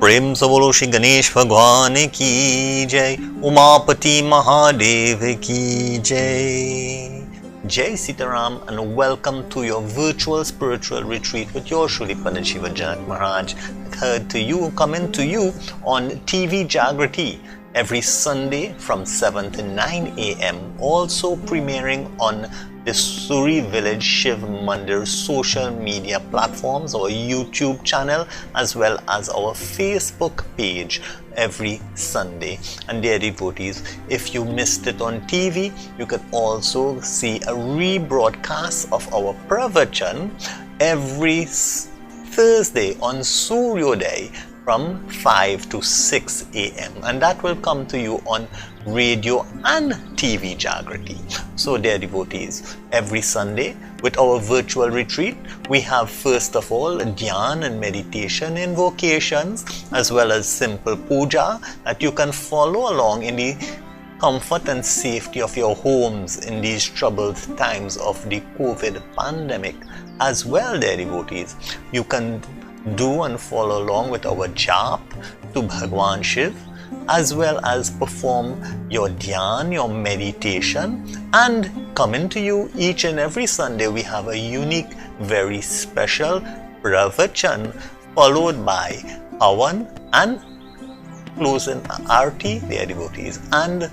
प्रेम से बोलो श्री गणेश भगवान की जय, उमापति महादेव की जय. Jai Sitaram and welcome to your virtual spiritual retreat with your Shri Pandit Shiva Janak Maharaj, coming to you on TV Jagrati every Sunday from 7 to 9 a.m. Also premiering on the Suri Village Shiv Mandir social media platforms, our YouTube channel, as well as our Facebook page every Sunday. And dear devotees, if you missed it on TV, you can also see a rebroadcast of our pravachan every Thursday on Suryodaya from 5 to 6 a.m. and that will come to you on radio and TV Jagrati. So dear devotees, every Sunday with our virtual retreat, we have first of all dhyan and meditation invocations as well as simple puja that you can follow along in the comfort and safety of your homes in these troubled times of the COVID pandemic. As well, dear devotees, you can do and follow along with our jap to Bhagwan Shiv, as well as perform your dhyan, your meditation, and coming to you each and every Sunday we have a unique, very special pravachan followed by havan and closing arti, dear devotees, and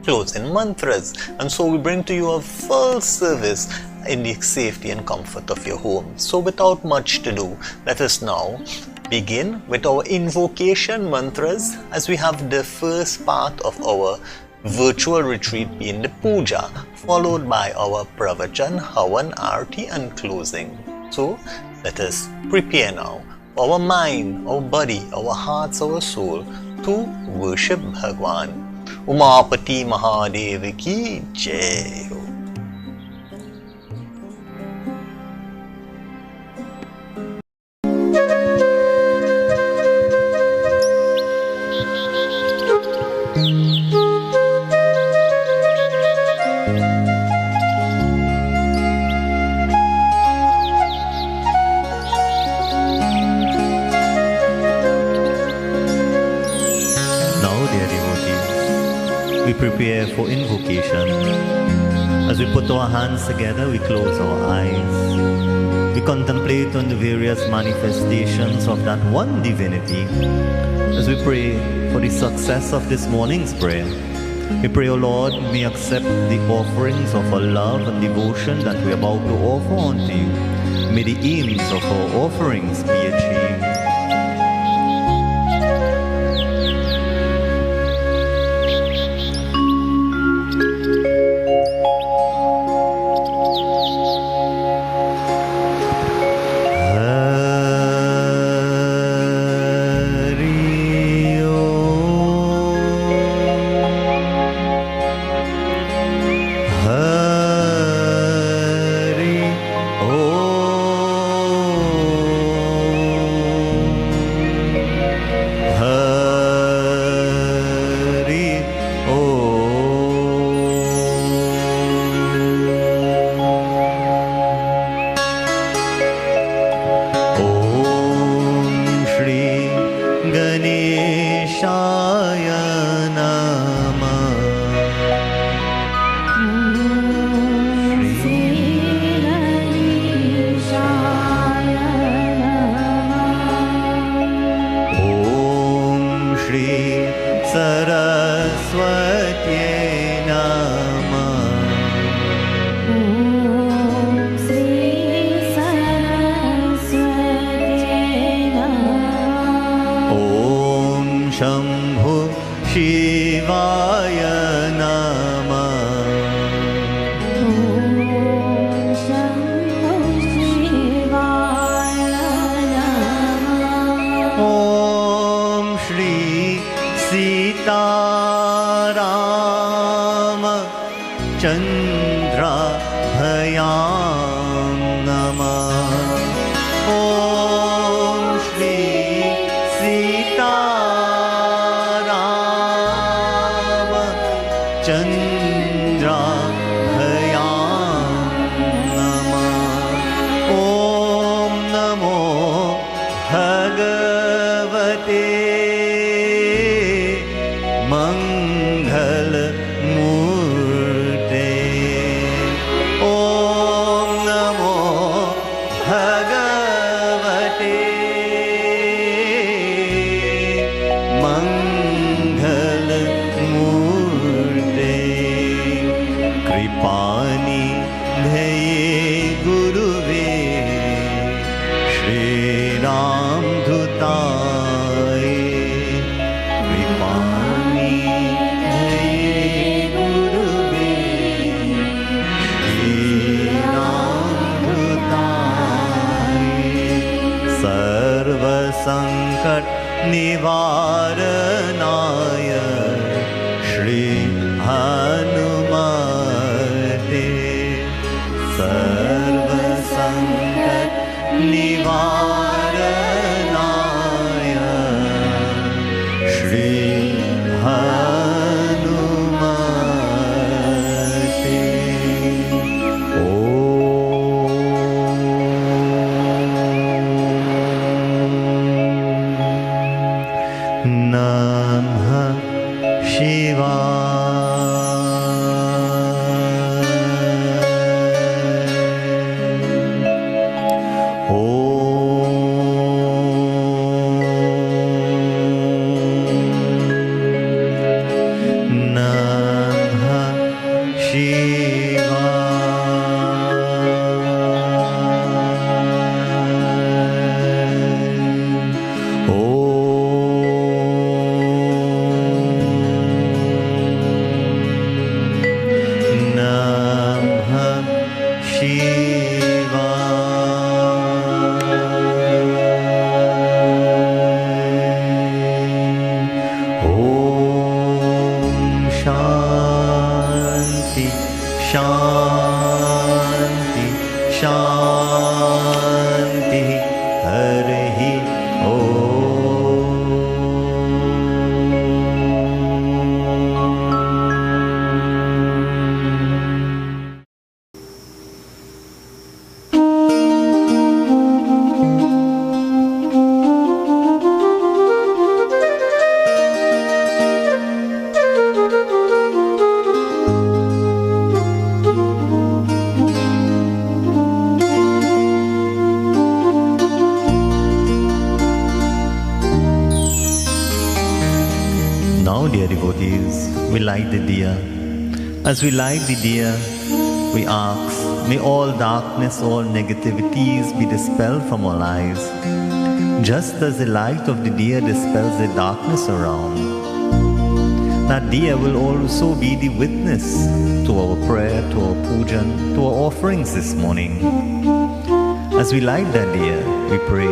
closing mantras. And so we bring to you a full service in the safety and comfort of your home. So without much to do, let us now begin with our invocation mantras, as we have the first part of our virtual retreat being the puja, followed by our pravachan, havan, arti and closing. So let us prepare now our mind, our body, our hearts, our soul to worship Bhagwan. Umapati Mahadev ki jai. Prepare for invocation. As we put our hands together, we close our eyes. We contemplate on the various manifestations of that one divinity. As we pray for the success of this morning's prayer, we pray, O Lord, may accept the offerings of our love and devotion that we are about to offer unto you. May the aims of our offerings be achieved. Bhagavate ध्यये गुरुवे श्रीरामदूताय कृपामि ध्यये गुरुवे श्रीरामदूताय सर्वसंकट निवारणाय श्री हनुमते सर्वसंकट निवारणाय श्री हनुमते नमः शिवाय। नमः शांति शांति शांति Hari Now, dear devotees, we light the diya. As we light the diya, we ask, may all darkness, all negativities be dispelled from our lives, just as the light of the diya dispels the darkness around. That diya will also be the witness to our prayer, to our pujan, to our offerings this morning. As we light that diya, we pray,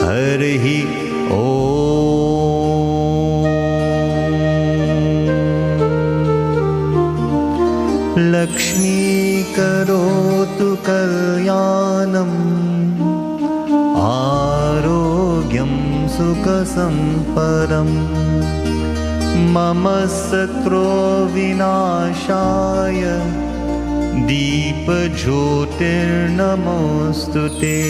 Harihi Om. Lakshmi karotu kalyanam Arogyam sukha samparam Mama satro vinashaya Deepa jyotir namostute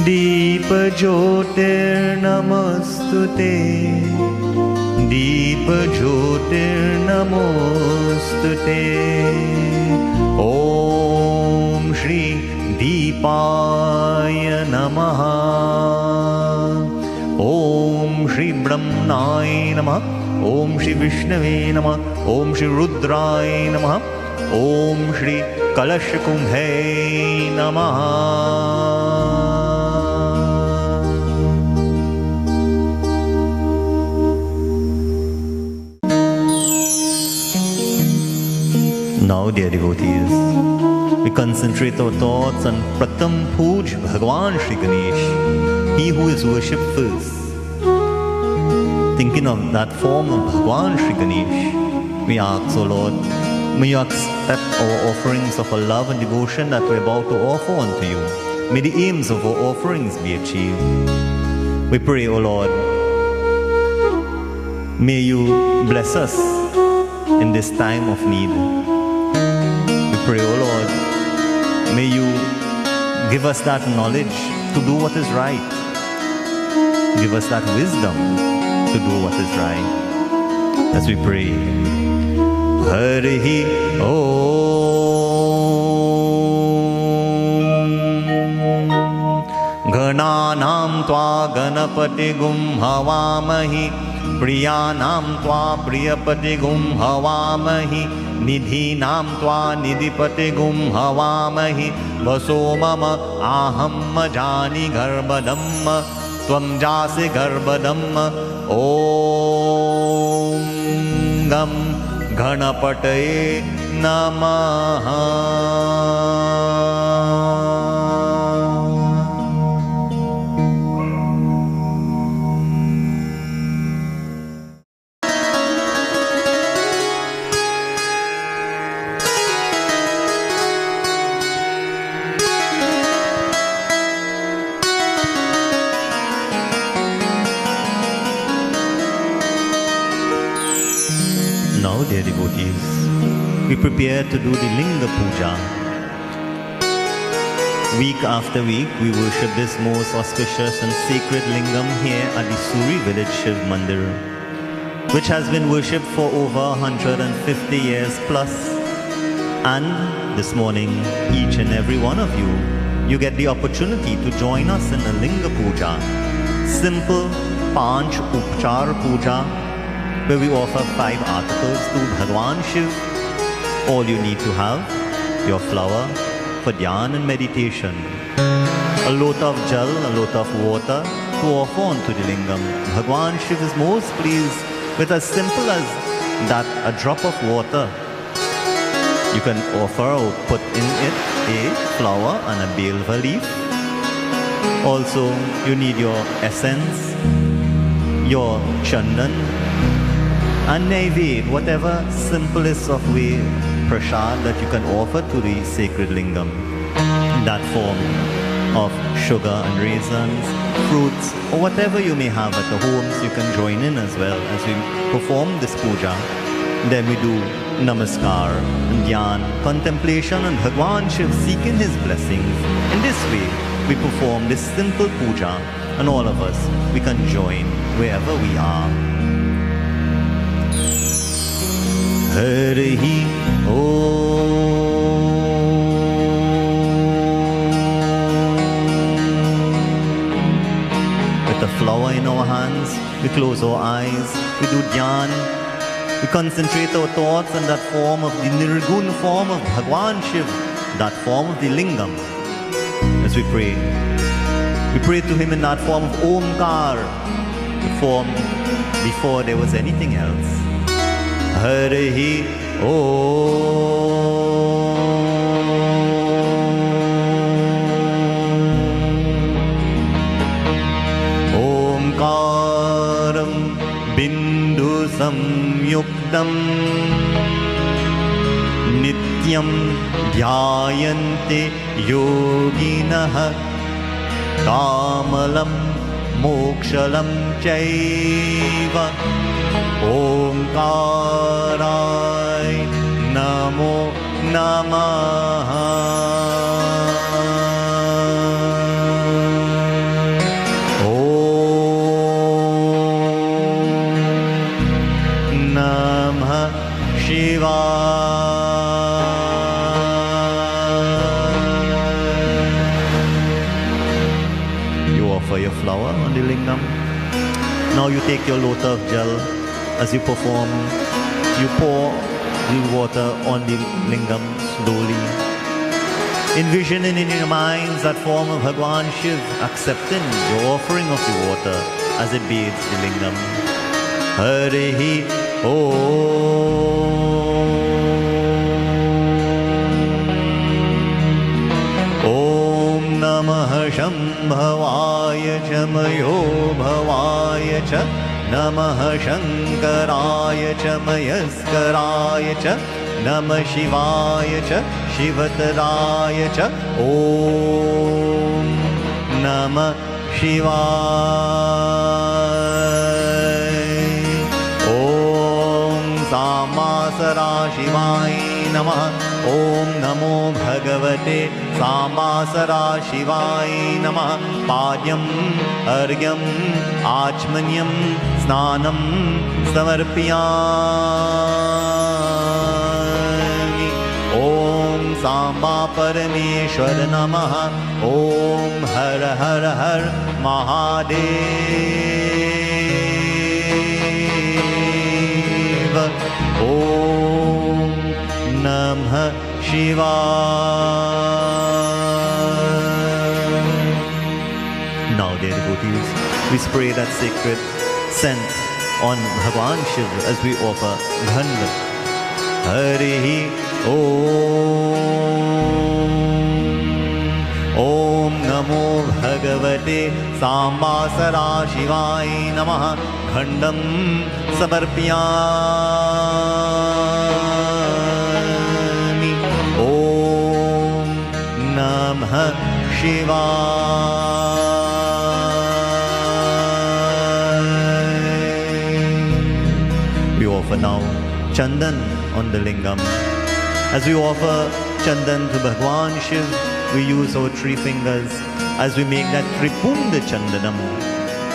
Deepa jyotir namostute Deepa jyotir namostute Om Shri Deepaya Namaha Om Shri Brahmanaya Namaha Om Shri Vishnave Namaha Om Shri Rudraya Namaha Om Shri Kalashkumbhe Namaha. Now, dear devotees, we concentrate our thoughts on Pratham Puj Bhagwan Shri Ganesh, he who is worshipped first. Thinking of that form of Bhagwan Shri Ganesh, we ask, O Lord, may you accept our offerings of our love and devotion that we're about to offer unto you. May the aims of our offerings be achieved. We pray, O Lord, may you bless us in this time of need. We pray, O Lord, may you give us that knowledge to do what is right. Give us that wisdom to do what is right. As we pray, Harihi Om. Gananam tva ganapati gum havamahi प्रियानां त्वा प्रियपतिगुं हवामहि निधीनां त्वा निधिपतिगुं हवामहि वसो मम आहं जानि गर्भदम् त्वं जासि गर्भदम् ॐ गं गणपतये नमः। Now, dear devotees, we prepare to do the Linga Puja. Week after week, we worship this most auspicious and sacred Lingam here at the Suri village Shiv Mandir, which has been worshipped for over 150 years plus. And this morning, each and every one of you, you get the opportunity to join us in a Linga Puja, simple Panch Upchar Puja, where we offer 5 articles to Bhagwan Shiv. All you need to have, your flower for dhyan and meditation, a lot of jal, a lot of water to offer onto the lingam. Bhagwan Shiv is most pleased with as simple as that, a drop of water. You can offer or put in it a flower and a belva leaf. Also, you need your essence, your chandan, and Naivedya, whatever simplest of way prasad that you can offer to the sacred lingam. That form of sugar and raisins, fruits, or whatever you may have at the homes, you can join in as well as we perform this puja. Then we do namaskar, dhyan, contemplation, and Bhagwan Shiv seeking his blessings. In this way, we perform this simple puja, and all of us, we can join wherever we are. Harihi Om. With the flower in our hands, we close our eyes, we do dhyan, we concentrate our thoughts on that form of the Nirgun form of Bhagwan Shiv, that form of the lingam. As we pray to him in that form of Omkar, the form before there was anything else. Harihi Om. Omkaram Bindu Samyuktam Nityam Dhyayante Yoginah Kamalam Mokshalam Chaiva Omkaray Namo Namaha. Om Namah Shivaya. You offer your flower on the lingam. Now you take your lota of jal. As you perform, you pour the water on the lingam slowly, envisioning in your minds that form of Bhagwan Shiv, accepting your offering of the water as it bathes the lingam. Harihi Om Namah Shambhavaya Chamayo Bhavaya Cha Namah Shankaraya Cha Mayaskaraya Cha Namah Shivaya Cha Shivataraya Cha Om Namah Shivaya. Om Samasara Shivaya Namah. Om Namo Bhagavate Samasara Shivaya Namah. Padyam Argyam Achmanyam Snanam Samarpiyami. Om Samba Parameshwar Namaha. Om Har Har Har Mahadev. Om Namah Shivaya. Now, dear devotees, we spray that sacred scent on Bhagwan Shiv as we offer Ghanda. Harihi Om. Om Namo Bhagavate Samba Sarashivaya Namah. Ghandam Samarpyami. Om Namah Shivaya. We offer now Chandan on the lingam. As we offer Chandan to Bhagwan Shiv, we use our 3 fingers as we make that Tripunda Chandanam,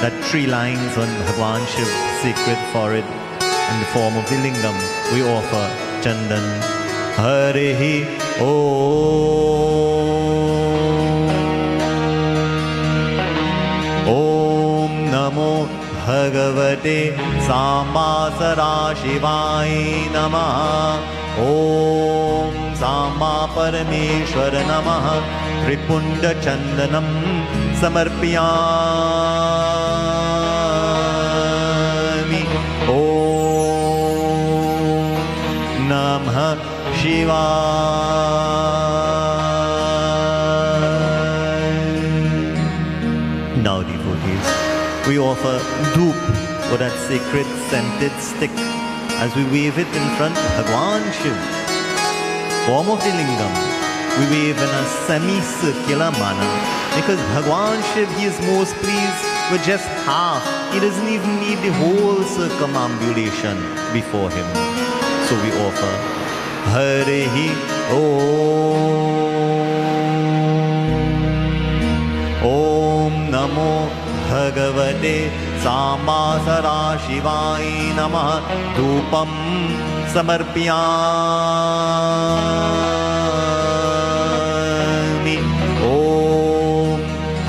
that 3 lines on Bhagwan Shiv's sacred forehead in the form of the lingam. We offer Chandan. Harihi Om. Om Namo Bhagavate Samba Sarashivaya Namah. Om Samba Parameshwar Namah. Tripunda Chandanam Samarpyami. Om Namah Shivaya. Now, devotees, we offer Dhoop, or that sacred scented stick, as we wave it in front of Bhagwan Shiv, form of the lingam. We wave in a semicircular manner because Bhagwan Shiv, he is most pleased with just half. He doesn't even need the whole circumambulation before him. So we offer Harihi Om. Om Namo Bhagavate Samba Sarashivaya Namah. Dhupam Samarpyami. Om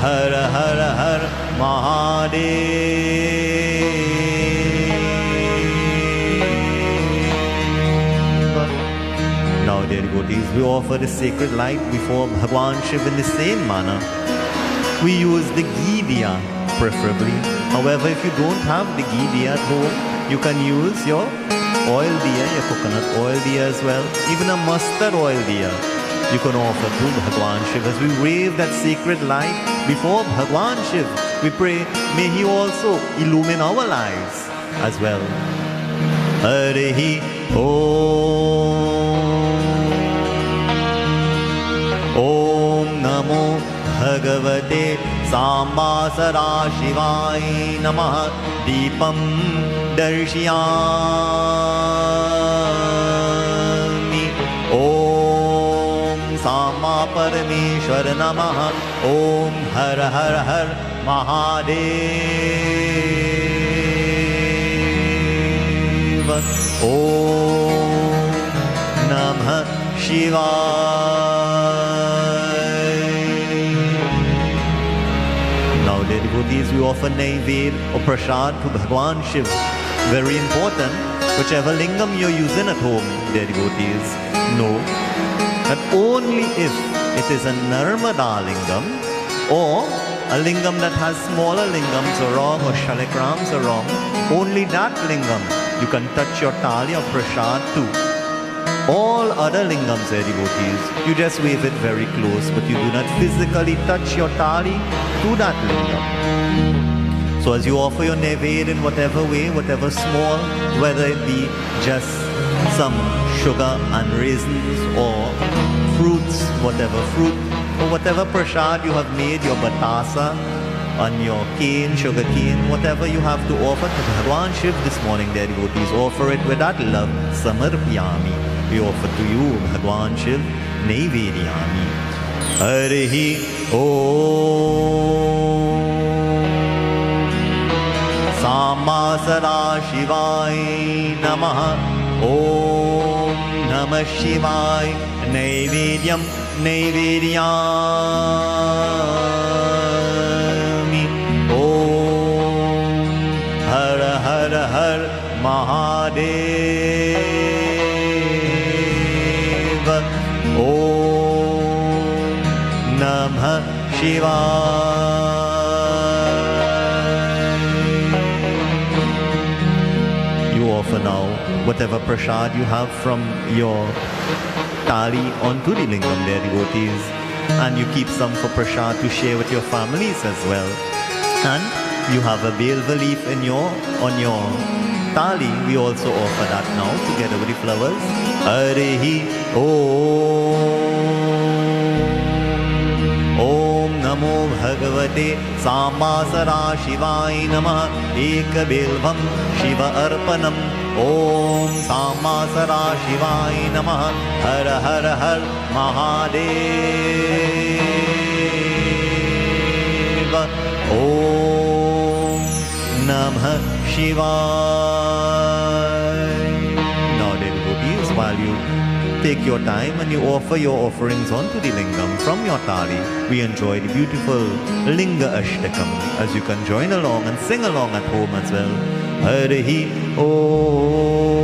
Har Har Har Mahadeva. Now, dear devotees, we offer the sacred light before Bhagwan Shiv in the same manner. We use the ghee diya preferably. However, if you don't have the ghee diya at home, you can use your oil diya, your coconut oil diya as well. Even a mustard oil diya you can offer to Bhagwan Shiv. As we wave that sacred light before Bhagwan Shiv, we pray, may he also illumine our lives as well. Harihi Om. Om Namo Bhagavate Samba Sarashivaya Namah. Deepam Darshiyami. Om Samba Parameshwar Namah. Om Har Har Har Mahadeva. Om Namah Shivaya. Now, dear devotees, we offer Naivedya or Prasad to Bhagwan Shiv. Very important, whichever lingam you're using at home, dear devotees, know that only if it is a Narmada lingam or a lingam that has smaller lingams or shaligrams or only that lingam you can touch your thali or prasad to. All other lingams, dear devotees, you just wave it very close, but you do not physically touch your thali to that lingam. So as you offer your Naivedya in whatever way, whatever small, whether it be just some sugar and raisins or fruits, whatever fruit, or whatever prasad you have made, your batasa, on your cane, sugar cane, whatever you have to offer to Bhagwan Shiv this morning, dear devotees, offer it with that love. Samarpyami. We offer to you, Bhagwan Shiv, Naivedyami. Harihi Om. Samba Sarashivaya Namah. Om Namah Shivaya. Naivedyam Naivedyami. Om Har Har Har Mahadeva. Namah Shivaya. You offer now whatever prasad you have from your thali onto the lingam there, devotees, and you keep some for prasad to share with your families as well. And you have a belva leaf on your thali. We also offer that now together with the flowers. Harihi Om Namo Bhagavate Samasara Shivaya Namah Ekabelvam Shiva Arpanam Om Samasara Shivaya Namah Har Har Har Mahadeva Om Namah Shivaya. Now then, devotees, while you take your time and you offer your offerings onto the lingam from your thali, we enjoy the beautiful Linga Ashtakam, as you can join along and sing along at home as well. Harihi Om.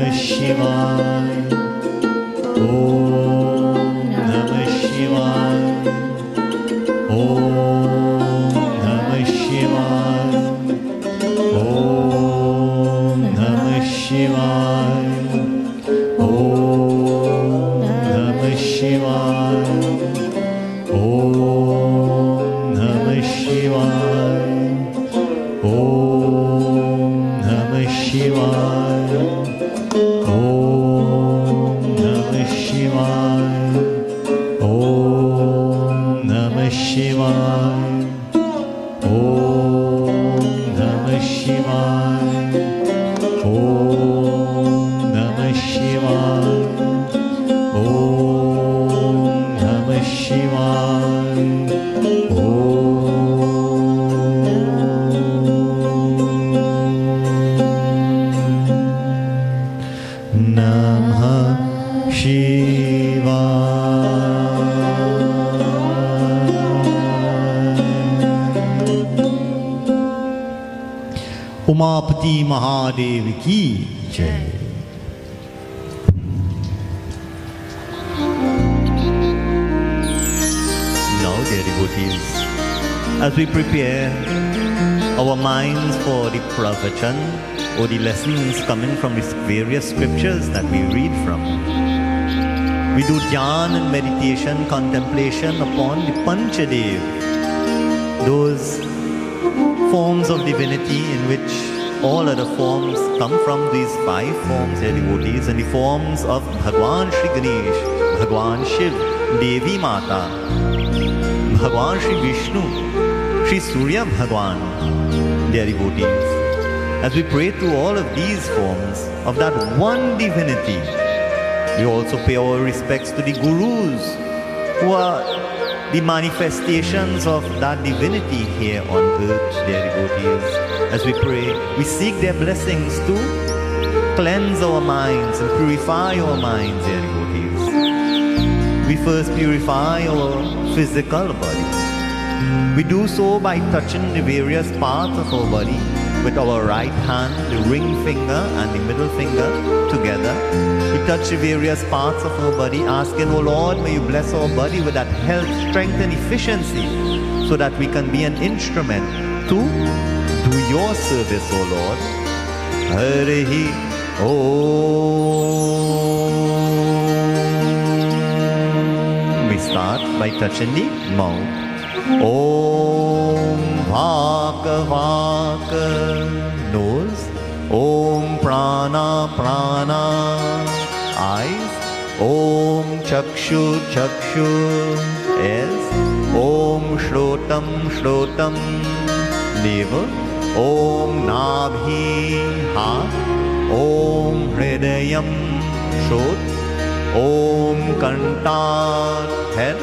Namah Shivaya. Om Namah Shivaya. Om Namah Shivaya. Om Namah Shivaya. Om Namah Shivaya. Om Namah Shivaya. Om Namah Shivaya. Om Namah Shivaya. Om Namah Shivaya. Om Namah Shivaya. Om Namah Shivaya. Om Namah Shivaya. Namah Shivaya. Umapati Mahadev की जय. Now, dear devotees, as we prepare our minds for the pravachan or the lessons coming from these various scriptures that we read from, we do dhyan and meditation, contemplation upon the Panchadev, those forms of divinity in which all other forms come from. These five forms, dear devotees, and the forms of Bhagwan Shri Ganesh, Bhagwan Shiv, Devi Mata, Bhagwan Shri Vishnu, Shri Surya Bhagwan, dear devotees. As we pray to all of these forms of that one divinity, we also pay our respects to the Gurus who are the manifestations of that divinity here on earth, dear devotees. As we pray, we seek their blessings to cleanse our minds and purify our minds, dear devotees. We first purify our physical body. We do so by touching the various parts of our body with our right hand, the ring finger and the middle finger together. We touch the various parts of our body, asking, "Oh Lord, may you bless our body with that health, strength and efficiency so that we can be an instrument to do your service, O Lord." Harihi Om. We start by touching the mouth. Om Vaka Vaka, nose. Om Prana Prana, eyes. Om Chakshu Chakshu, ears. Om Shrotam Shrotam, navel. Om Nabhi, heart. Om Hridayam, throat. Om Kantar, head.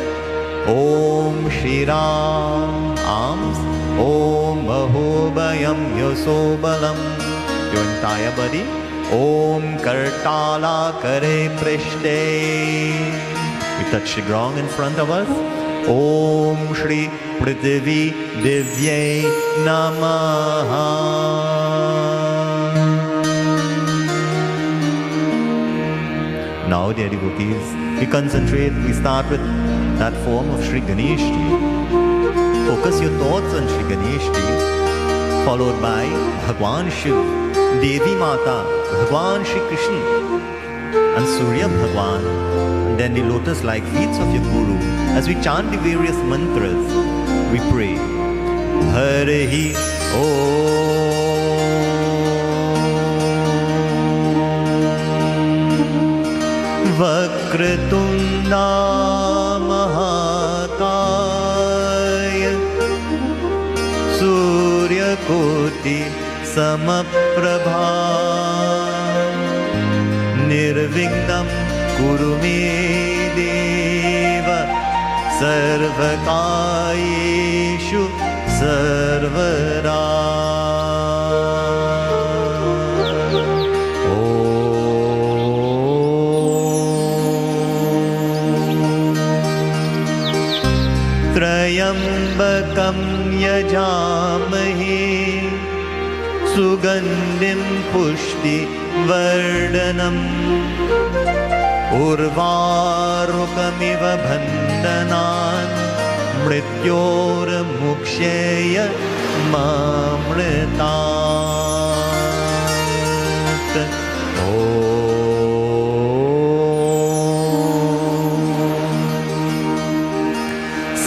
Om Shiram, arms. Om Bahubhayam Yasobalam, your entire body. Om Kartala Kare Prishte. We touch the ground in front of us. Om Shri Prithvi Divye Namaha. Now, dear devotees, we concentrate, we start with that form of Shri Ganeshji. Focus your thoughts on Shri Ganeshji, followed by Bhagwan Shiv, Devi Mata, Bhagwan Shri Krishna, and Surya Bhagwan, and then the lotus-like feet of your Guru. As we chant the various mantras, we pray, Harihi Om. Vakratunda Mahakaya Surya Koti Samaprabha Nirvignam Kuru me Deva Sarvakayeshu Sarvada. Trayambakam yajamahe Sugandhim pushti वर्णनम् उर्वारुकमिव बन्धनान् मृत्योर्मुक्षेय मामृतात्।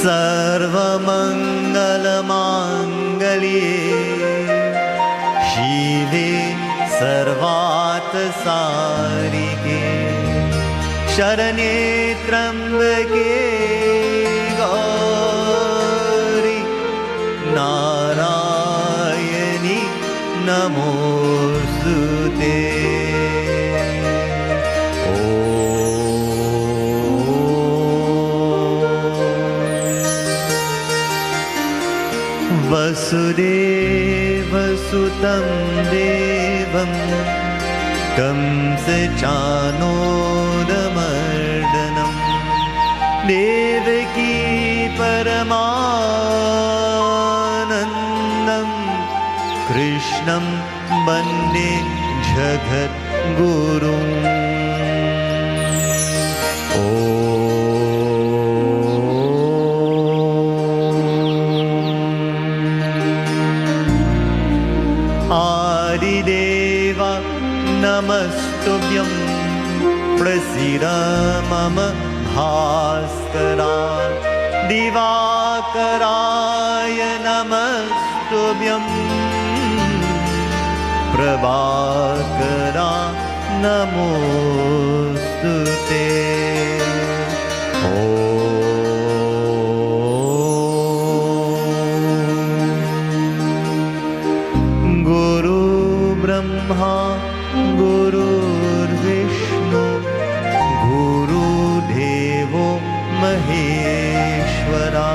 सर्वमङ्गलमाङ्गल्ये शिवे सर्वार्थसारिके शरण्ये त्र्यम्बके गौरि नारायणि नमोऽस्तुते। वसुदेवसुतं देवं कंसचाणूरमर्दनं देवकी परमानन्दं कृष्णं वन्दे जगद्गुरुम्। आदिदेव नमस्तुभ्यं प्रसीद मम भास्करा। दिवाकराय नमस्तुभ्यं प्रभाकरा नमोऽस्तुते। ब्रह्मा गुरुर्विष्णु गुरुदेवो महेश्वरा।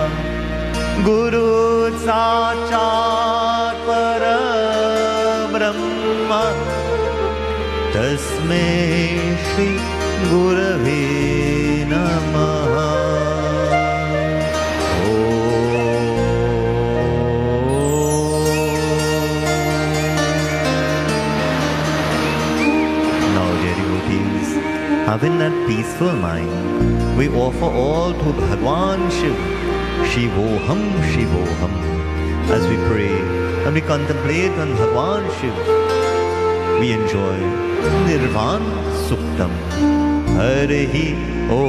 गुरु साक्षात् परब्रह्म तस्मै श्री गुरवे नमः। Having that peaceful mind, we offer all to Bhagwan Shiv, Shivoham, Shivoham. As we pray and we contemplate on Bhagwan Shiv, we enjoy Nirvan Suktam. Harihi Om.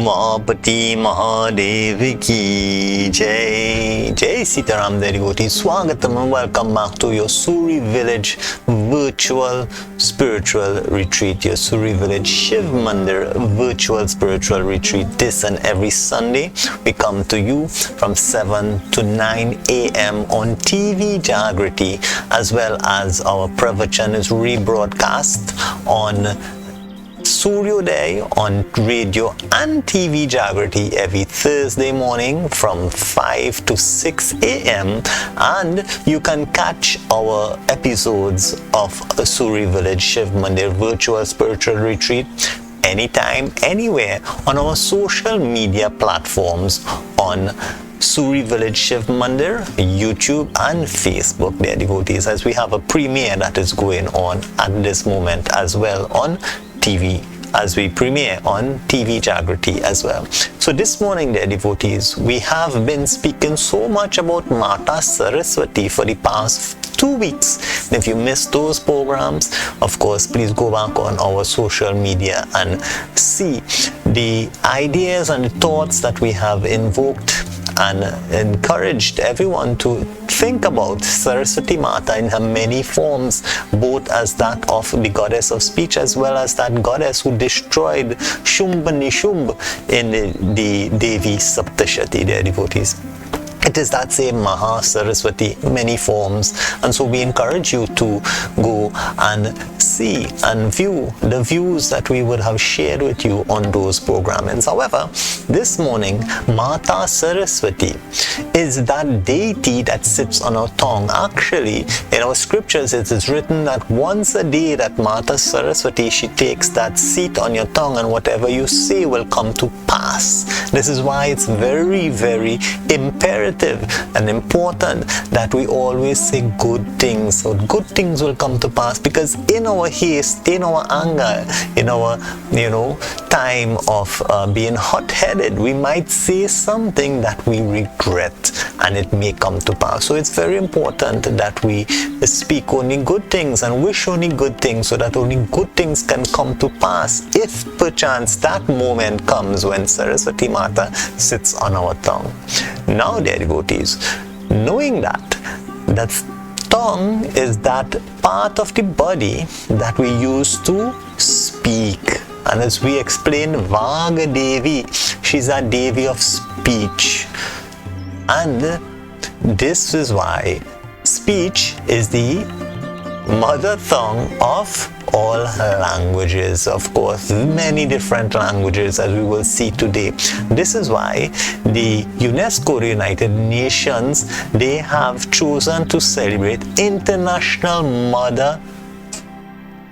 Umapati Mahadev की जय. Jai Sitaram, dear devotees. Swagatam and welcome back to your Suri Village virtual spiritual retreat. Your Suri Village Shiv Mandir virtual spiritual retreat. This and every Sunday we come to you from 7 to 9 a.m. on TV Jagriti, as well as our pravachan is rebroadcast on Suryodaya on radio and TV Jagriti every Thursday morning from 5 to 6 a.m. and you can catch our episodes of Suri Village Shiv Mandir virtual spiritual retreat anytime, anywhere on our social media platforms on Suri Village Shiv Mandir, YouTube and Facebook, dear devotees, as we have a premiere that is going on at this moment as well on TV, as we premiere on TV Jagriti as well. So this morning, dear devotees, we have been speaking so much about Mata Saraswati for the past 2 weeks. If you missed those programs, of course, please go back on our social media and see the ideas and the thoughts that we have invoked and encouraged everyone to think about Saraswati Mata in her many forms, both as that of the goddess of speech as well as that goddess who destroyed Shumba Nishumb in the Devi Saptashati, their devotees. It is that same Maha Saraswati, many forms, and so we encourage you to go and see and view the views that we would have shared with you on those programmings. However, this morning, Mata Saraswati is that deity that sits on our tongue. Actually, in our scriptures, it is written that once a day that Mata Saraswati, she takes that seat on your tongue, and whatever you say will come to pass. This is why it's very, very imperative and important that we always say good things, so good things will come to pass, because in our haste, in our anger, in our time of being hot-headed, we might say something that we regret and it may come to pass. So it's very important that we speak only good things and wish only good things, so that only good things can come to pass if perchance that moment comes when Saraswati Mata sits on our tongue. Now, dear devotees, knowing that tongue is that part of the body that we use to speak, and as we explained, Vaga Devi, she's a Devi of speech, and this is why speech is the mother tongue of all languages. Of course, many different languages, as we will see today. This is why the UNESCO, the United Nations, they have chosen to celebrate International Mother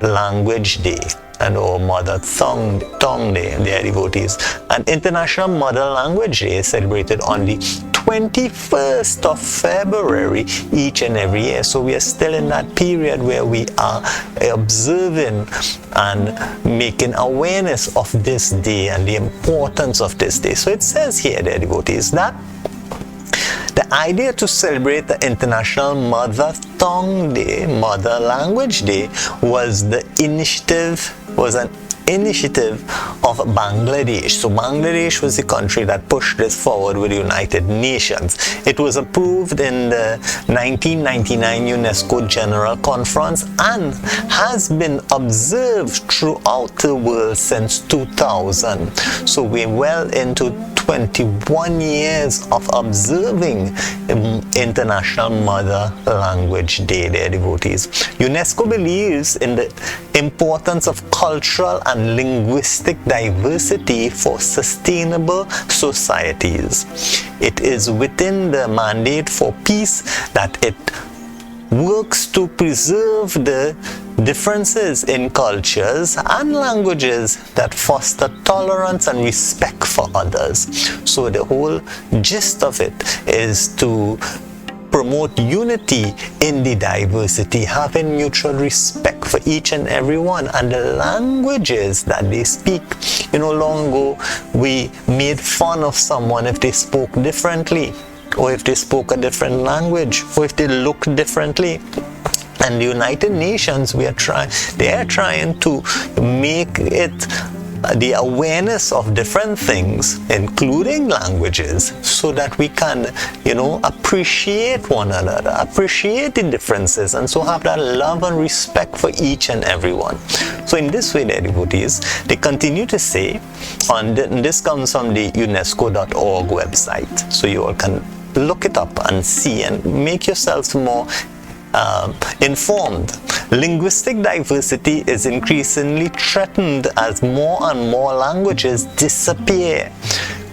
Language Day and or Mother Tongue Day, their devotees. And International Mother Language Day is celebrated on the 21st of February each and every year. So we are still in that period where we are observing and making awareness of this day and the importance of this day. So it says here, dear devotees, that the idea to celebrate the International Mother Tongue Day, Mother Language Day, was an initiative of Bangladesh. So Bangladesh was the country that pushed this forward with the United Nations. It was approved in the 1999 UNESCO General Conference and has been observed throughout the world since 2000. So we're well into 21 years of observing International Mother Language Day, their devotees. UNESCO believes in the importance of cultural and linguistic diversity for sustainable societies. It is within the mandate for peace that it works to preserve the differences in cultures and languages that foster tolerance and respect for others. So the whole gist of it is to promote unity in the diversity, having mutual respect for each and every one and the languages that they speak. Long ago we made fun of someone if they spoke differently, or if they spoke a different language, or if they looked differently. And the United Nations, they are trying to make it the awareness of different things, including languages, so that we can, appreciate one another, appreciate the differences, and so have that love and respect for each and everyone. So in this way, dear devotees, they continue to say, and this comes from the UNESCO.org website, so you all can look it up and see and make yourselves more informed. Linguistic diversity is increasingly threatened as more and more languages disappear.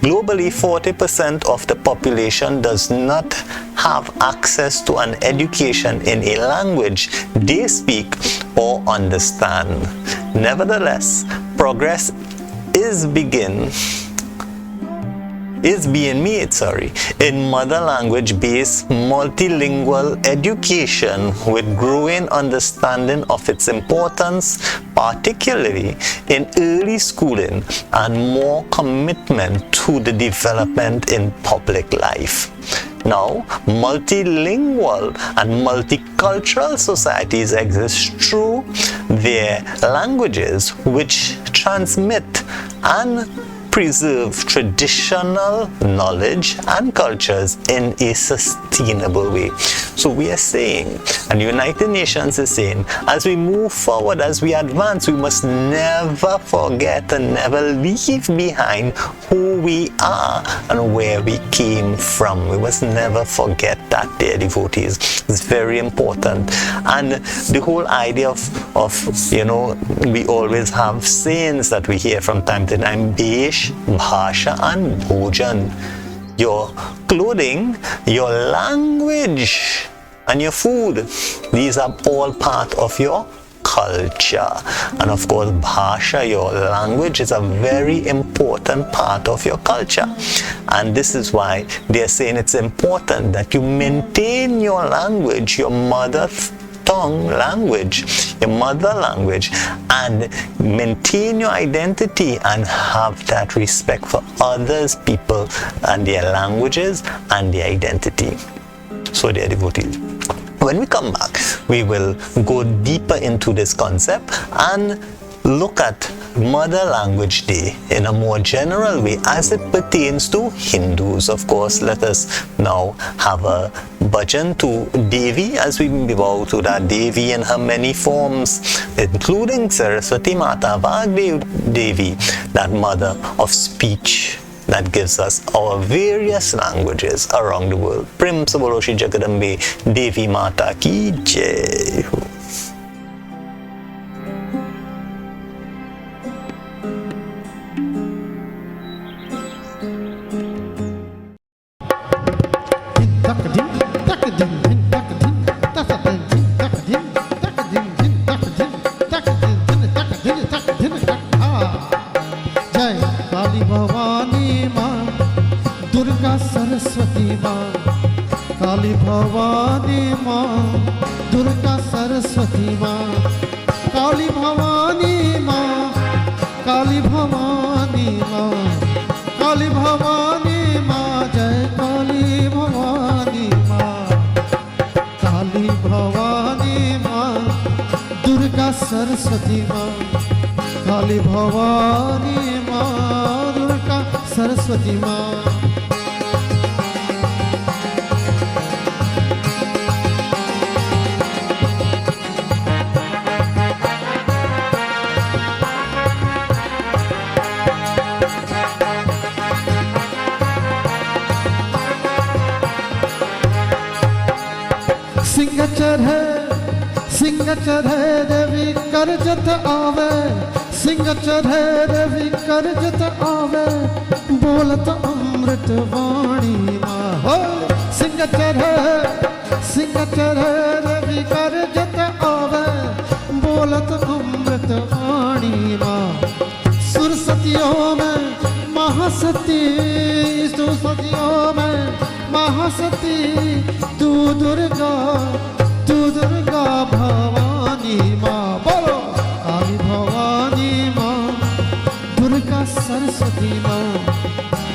Globally, 40% of the population does not have access to an education in a language they speak or understand. Nevertheless, progress is being made in mother language based multilingual education, with growing understanding of its importance, particularly in early schooling, and more commitment to the development in public life. Now, multilingual and multicultural societies exist through their languages, which transmit and preserve traditional knowledge and cultures in a sustainable way. So we are saying, and the United Nations is saying, as we move forward, as we advance, we must never forget and never leave behind who we are and where we came from. We must never forget that, dear devotees. It's very important. And the whole idea of we always have sayings that we hear from time to time: Besh, Bhasha, and Bhojan. Your clothing, your language, and your food, these are all part of your culture. And of course, Bhasha, your language, is a very important part of your culture. And this is why they're saying it's important that you maintain your language, your mother tongue language, your mother language, and maintain your identity and have that respect for others, people, and their languages and their identity. So, dear devotees, when we come back, we will go deeper into this concept and look at Mother Language Day in a more general way as it pertains to Hindus. Of course, let us now have a bhajan to Devi as we bow to that Devi in her many forms, including Saraswati Mata, Vagdev Devi, that mother of speech that gives us our various languages around the world. Prem se bolo Shri Jagadambe Devi Mata ki jai ho. Saraswati माँ, काली भवानी माँ, दुर्गा सरस्वती माँ। सिंह चढ़े देवी करजत आवे, सिंह चढ़े देवी करजत आवे, बोलत अमृत वाणी माँ हो। सिंह चढ़े देवी करजत आवे, बोलत अमृत वाणी माँ। सुरसतियों में महासती, सुरसतियों में महासती, तू दुर्गा भवानी माँ। बोलो काली भवानी माँ, दुर्गा सरस्वती माँ,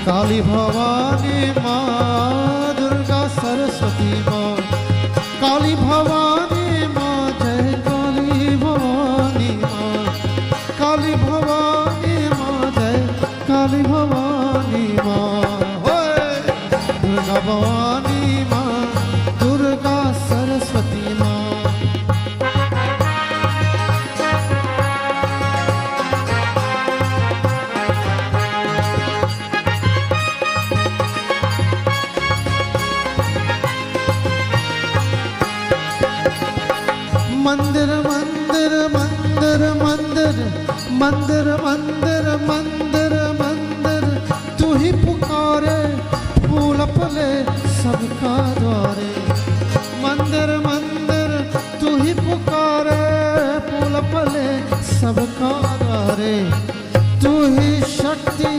काली भवानी माँ, दुर्गा सरस्वती माँ, काली भवानी माँ, जय काली भवानी माँ, काली भवानी माँ, मंदिर मंदिर मंदिर मंदिर मंदिर मंदिर मंदिर मंदिर तू ही पुकारे फूल फले सबका द्वारे मंदिर मंदिर तू ही पुकारे फूल फले सबका द्वारे तू ही शक्ति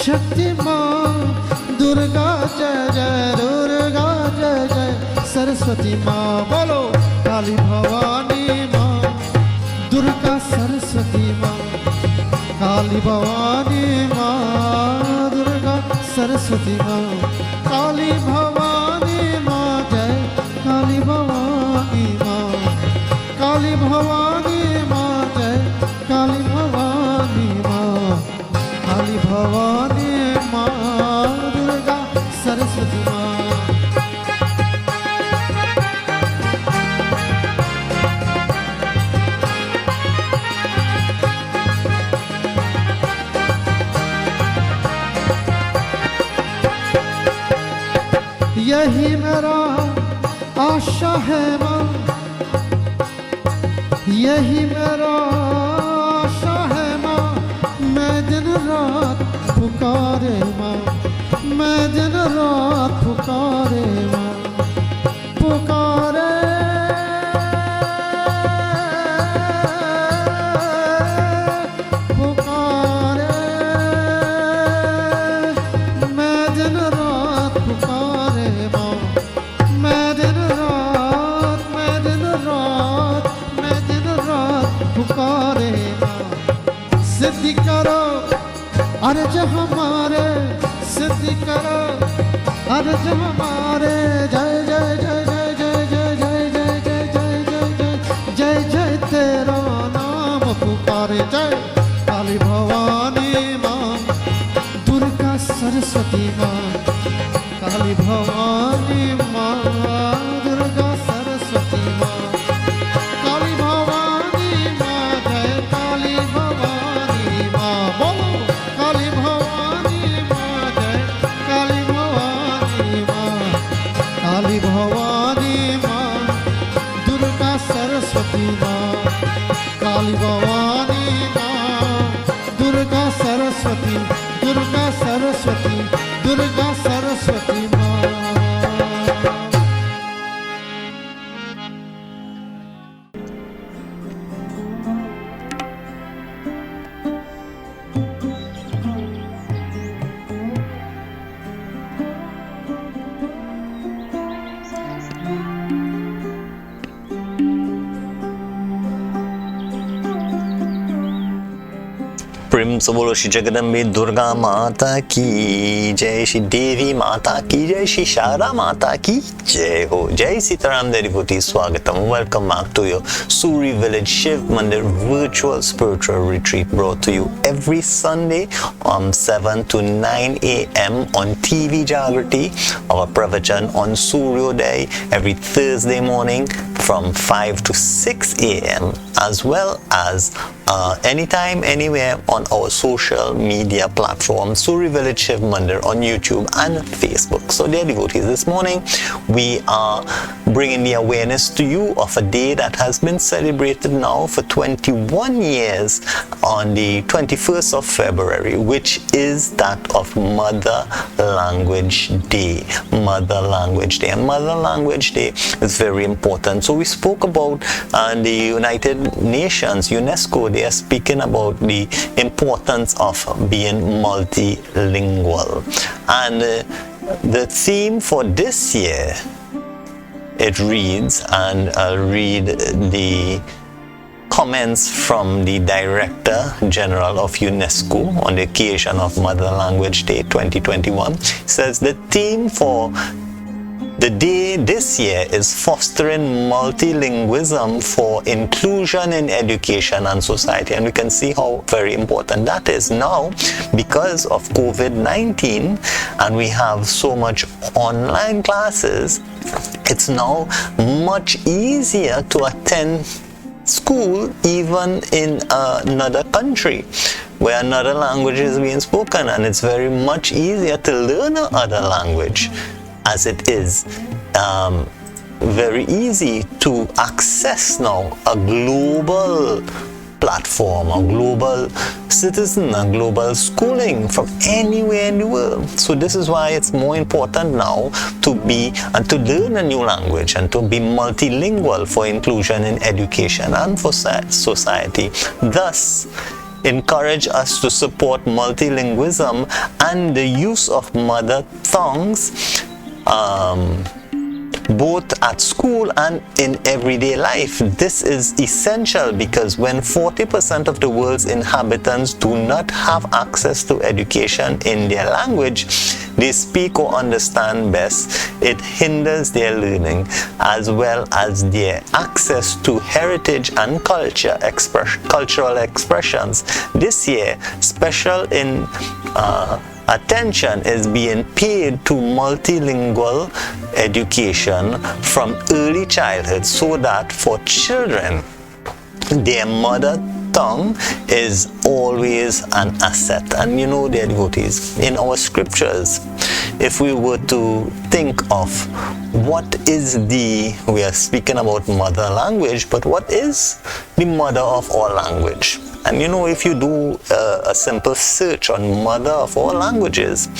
शक्ति माँ दुर्गा जय जय दुर्गा जय जय सरस्वती माँ बोलो काली भवानी माँ दुर्गा सरस्वती माँ काली भवानी माँ दुर्गा सरस्वती माँ काली भवानी माँ जय काली भवानी माँ काली भवानी माँ जय काली भवानी माँ काली भवानी माँ दुर्गा सरस्वती माँ यही मेरा आशा है माँ यही मेरा आशा है माँ मैं दिन रात पुकारे माँ मैं दिन रात पुकारे माँ पुकारे पुकारे मैं दिन रात पुकारे माँ मैं दिन रात पुकारे माँ सिद्धि करो अर्ज हमारे सिद्धि करो अर्ज हमारे जय जय जय जय जय जय जय जय जय जय जय जय जय जय तेरा नाम पुकारे जय काली भवानी माँ दुर्गा सरस्वती माँ काली भवानी माँ दुर्गा सरस्वती माँ काली भवानी माँ जय काली भवानी माँ बोलो काली भवानी माँ जय काली भवानी माँ काली भवानी माँ दुर्गा सरस्वती माँ काली भवानी माँ दुर्गा सरस्वती दुर्गा सरस्वती दुर्गा सरस्वती माँ प्रेम से बोलो श्री जगदम्बे दुर्गा माता की जय, श्री देवी माता की जय, श्री शारदा माता की जय हो। जय सीताराम देवोटी, स्वागतम, welcome back to your Suri Village Shiv Mandir virtual spiritual retreat brought to you every Sunday 7 to 9 a.m. on TV Jagrati, our pravachan on Suryodaya every Thursday morning from 5 to 6 a.m. as well as anytime, anywhere on our social media platform, Suri Village Shiv Mandir on YouTube and Facebook. So dear devotees, this morning we are bringing the awareness to you of a day that has been celebrated now for 21 years on the 21st of February, which is that of Mother Language Day. Mother Language Day. And Mother Language Day is very important. So we spoke about the United Nations, UNESCO, they are speaking about the importance of being multilingual. And the theme for this year, it reads, and I'll read the comments from the Director General of UNESCO on the occasion of Mother Language Day 2021. It says the theme for the day this year is fostering multilingualism for inclusion in education and society. And we can see how very important that is now because of COVID-19, and we have so much online classes. It's now much easier to attend school even in another country where another language is being spoken, and it's very much easier to learn another language as it is very easy to access now a global platform, a global citizen, a global schooling from anywhere in the world. So this is why it's more important now to be and to learn a new language and to be multilingual for inclusion in education and for society. Thus, encourage us to support multilingualism and the use of mother tongues both at school and in everyday life. This is essential because when 40% of the world's inhabitants do not have access to education in their language they speak or understand best, it hinders their learning as well as their access to heritage and cultural expressions. This year, special attention is being paid to multilingual education from early childhood so that for children, their mother tongue is always an asset. And you know, dear devotees, in our scriptures, if we were to think of what is we are speaking about mother language, but what is the mother of all language? And you know, if you do a simple search on mother of all languages,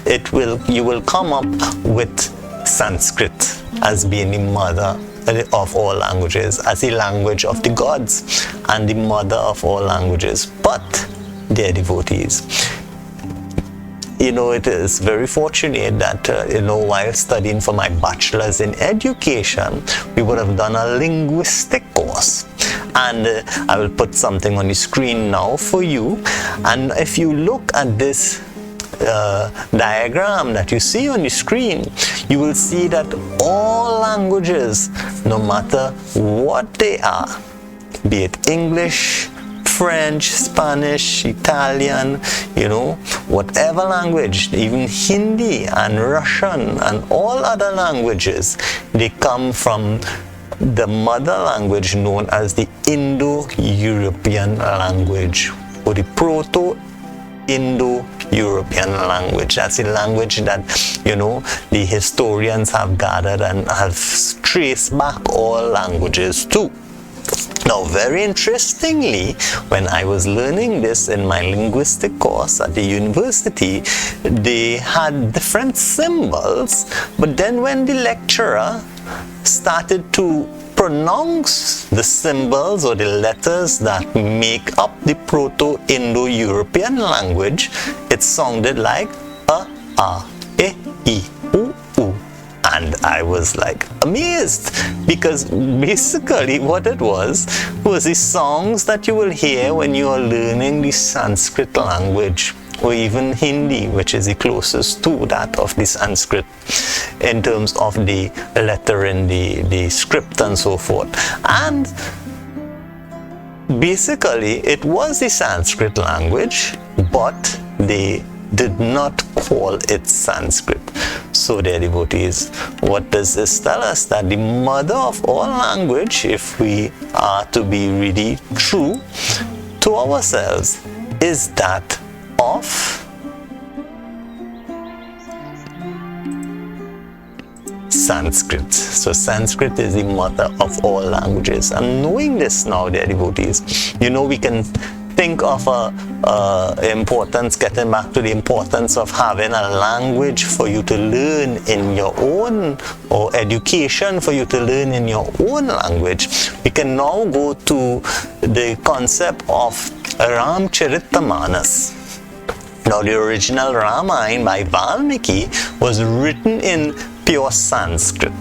you will come up with Sanskrit as being the mother of all languages, as the language of the gods and the mother of all languages. But, dear devotees, you know, it is very fortunate that, while studying for my bachelor's in education, we would have done a linguistic course. And I will put something on the screen now for you. And if you look at this diagram that you see on the screen, you will see that all languages, no matter what they are, be it English, French, Spanish, Italian, whatever language, even Hindi and Russian and all other languages, they come from the mother language known as the Indo-European language, or the Proto-Indo-European language. That's the language that, the historians have gathered and have traced back all languages to. Now, very interestingly, when I was learning this in my linguistic course at the university, they had different symbols, but then when the lecturer started to pronounce the symbols or the letters that make up the Proto-Indo-European language, it sounded like a, e, I, u. And I was like amazed, because basically what it was the songs that you will hear when you are learning the Sanskrit language, or even Hindi, which is the closest to that of the Sanskrit in terms of the lettering, the script and so forth. And basically it was the Sanskrit language, but they did not call it Sanskrit. So, dear devotees, what does this tell us? That the mother of all language, if we are to be really true to ourselves, is that of Sanskrit. So Sanskrit is the mother of all languages. And knowing this now, dear devotees, we can think of importance, getting back to the importance of having a language for you to learn in your own, or education for you to learn in your own language. We can now go to the concept of Ramcharitamanas. Now, the original Ramayana by Valmiki was written in pure Sanskrit.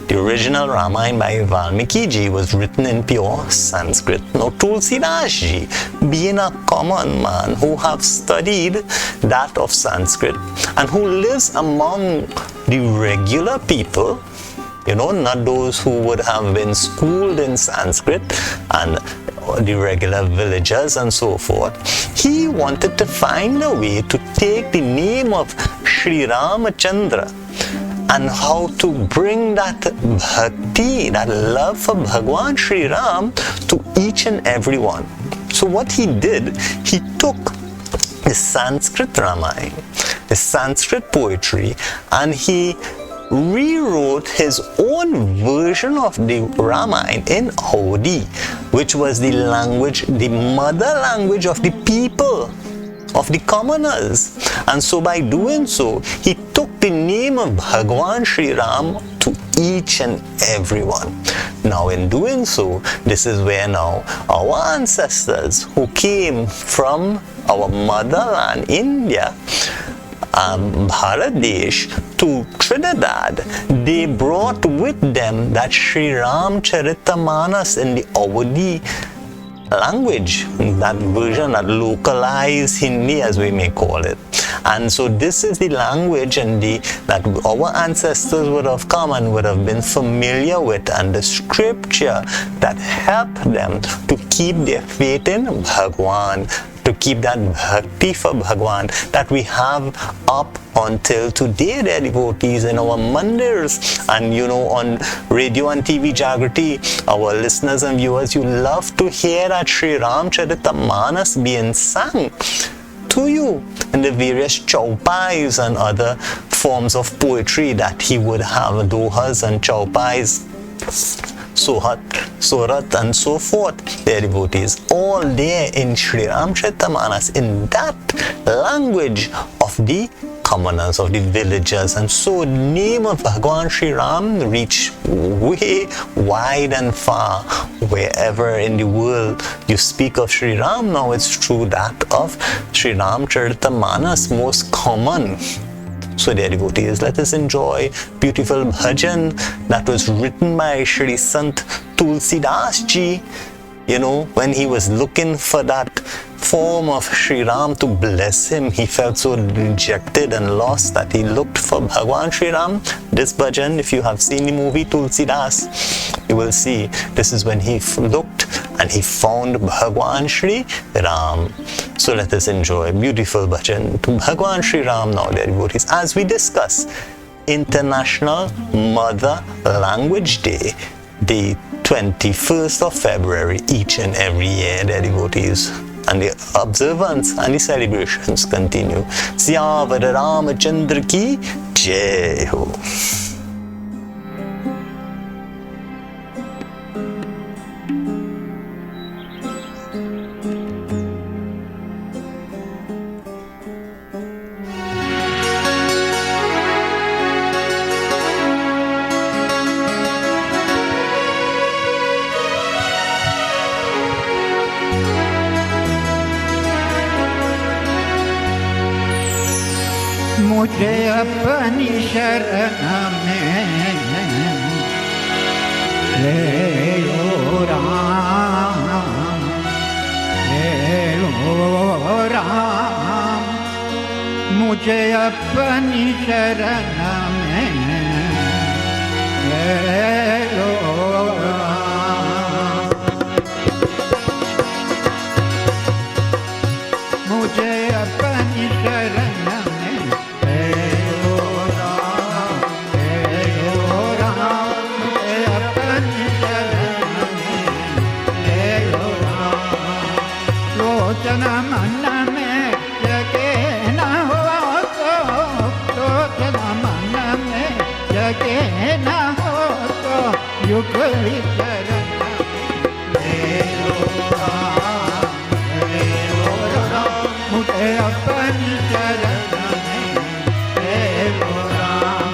The original Ramayana by Valmiki ji was written in pure Sanskrit. Now, Tulsidas ji, being a common man who have studied that of Sanskrit and who lives among the regular people, not those who would have been schooled in Sanskrit and the regular villagers and so forth, he wanted to find a way to take the name of Sri Ramachandra and how to bring that bhakti, that love for Bhagwan Sri Ram, to each and every one. So what he did, he took the Sanskrit Ramayana, the Sanskrit poetry, and he rewrote his own version of the Ramayana in Awadhi, which was the language, the mother language of the people, of the commoners. And so by doing so, he took the name of Bhagwan Sri Ram to each and everyone. Now in doing so, this is where now our ancestors who came from our motherland, India, Bharat Desh, to Trinidad, they brought with them that Sri Ram Charitamanas in the Awadhi language, that version, that localized Hindi as we may call it. And so this is the language and that our ancestors would have come and would have been familiar with, and the scripture that helped them to keep their faith in Bhagwan, to keep that bhakti for Bhagwan that we have up until today, their devotees, in our mandirs and on radio and TV Jagrati. Our listeners and viewers, you love to hear that Sri Ram Charitamanas being sung to you in the various chaupais and other forms of poetry that he would have, dohas and chaupais, Surat and so forth, their devotees, all there in Sri Ram Charitamanas, in that language of the commoners, of the villagers. And so the name of Bhagwan Sri Ram reached way wide and far. Wherever in the world you speak of Sri Ram, now it's true that of Sri Ram Charitamanas, most common. So dear devotees, let us enjoy beautiful bhajan that was written by Shri Sant Tulsidas Ji, when he was looking for that form of Sri Ram to bless him. He felt so rejected and lost that he looked for Bhagwan Sri Ram. This bhajan, if you have seen the movie Tulsidas, you will see this is when he looked and he found Bhagwan Sri Ram. So let us enjoy beautiful bhajan to Bhagwan Sri Ram now, dear devotees, as we discuss International Mother Language Day, the 21st of February, each and every year, dear devotees. And the observance and the celebrations continue. Siyavad Ramachandra ki Jai Ho. मुझे अपनी शरण में ले लो राम, ले लो राम, मुझे अपनी शरण में ले लो राम, मुझे अपनी शरण मन में जगे न हो तो, लोचन मन में जगे न हो तो, युगल चरण ले लो राम, ले लो राम, मुझे अपनी शरण में ले लो राम।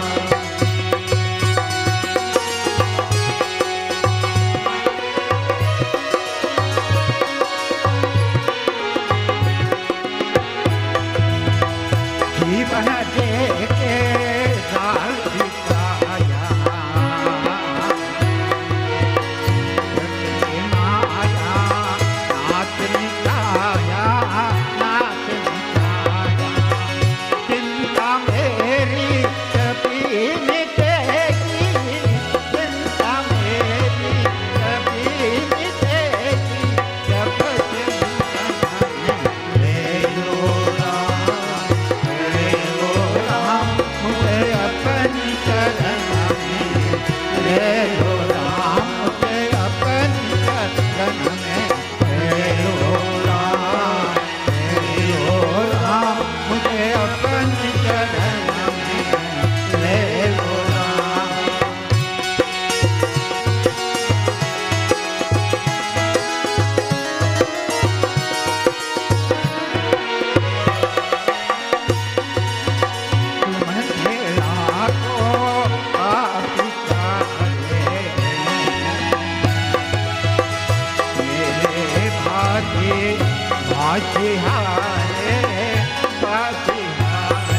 जीवन दे के साल बिताया, बाजिहारे बाजिहारे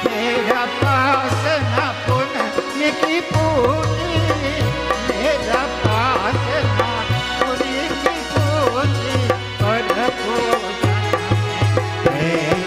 मेरा पास न पुण्य की पूरी मेरा पास न पुण्य की पूरी पर पूजन में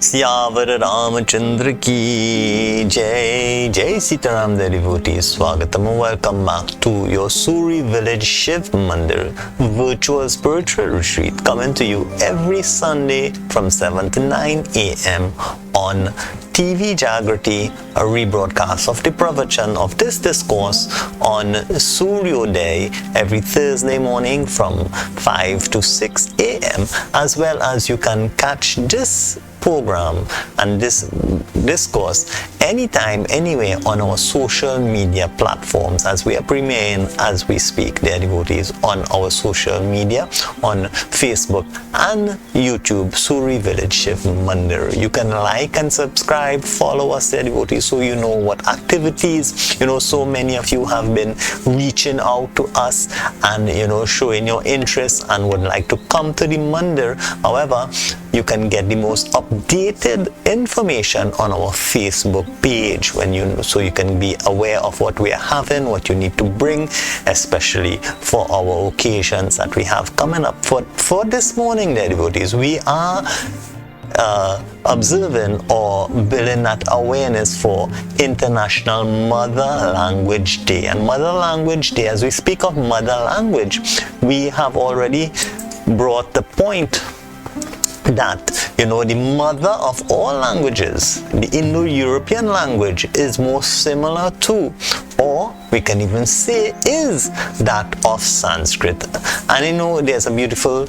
सियावर रामचंद्र की जय. Jai Sitaram, the devotees. Swagatam and welcome back to your Suri Village Shiv Mandir virtual spiritual retreat, coming to you every Sunday from 7 to 9 a.m. on TV Jagrati, a rebroadcast of the pravachan of this discourse on Suryoday every Thursday morning from 5 to 6 a.m. as well as you can catch this program and this discourse anytime, anywhere on our social media platforms, as we are premiering as we speak, dear devotees, on our social media on Facebook and YouTube, Suri Village Shiv Mandir. You can like and subscribe, follow us, dear devotees, so you know what activities, so many of you have been reaching out to us and showing your interest and would like to come to the Mandir. However, you can get the most updated information on our Facebook page so you can be aware of what we are having, what you need to bring, especially for our occasions that we have coming up. For this morning, dear devotees, we are observing or building that awareness for International Mother Language Day. And Mother Language Day, as we speak of mother language, we have already brought the point that the mother of all languages, the Indo-European language, is more similar to, or we can even say is, that of Sanskrit. And there's a beautiful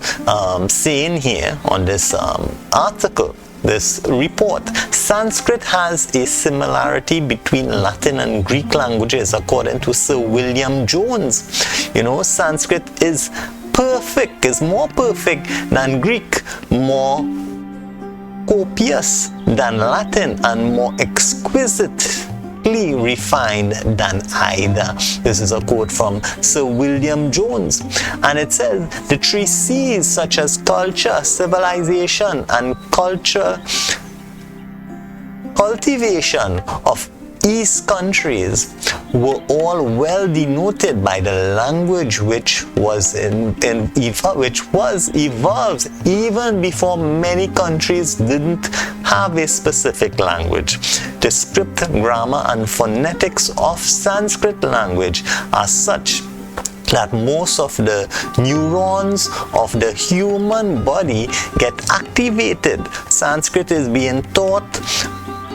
saying here on this article, this report. Sanskrit has a similarity between Latin and Greek languages, according to Sir William Jones. Sanskrit is more perfect than Greek, more copious than Latin, and more exquisitely refined than either. This is a quote from Sir William Jones, and it says the three C's, such as culture, civilization, and cultivation of East countries were all well denoted by the language which was evolved even before many countries didn't have a specific language. The script, grammar, and phonetics of Sanskrit language are such that most of the neurons of the human body get activated. Sanskrit is being taught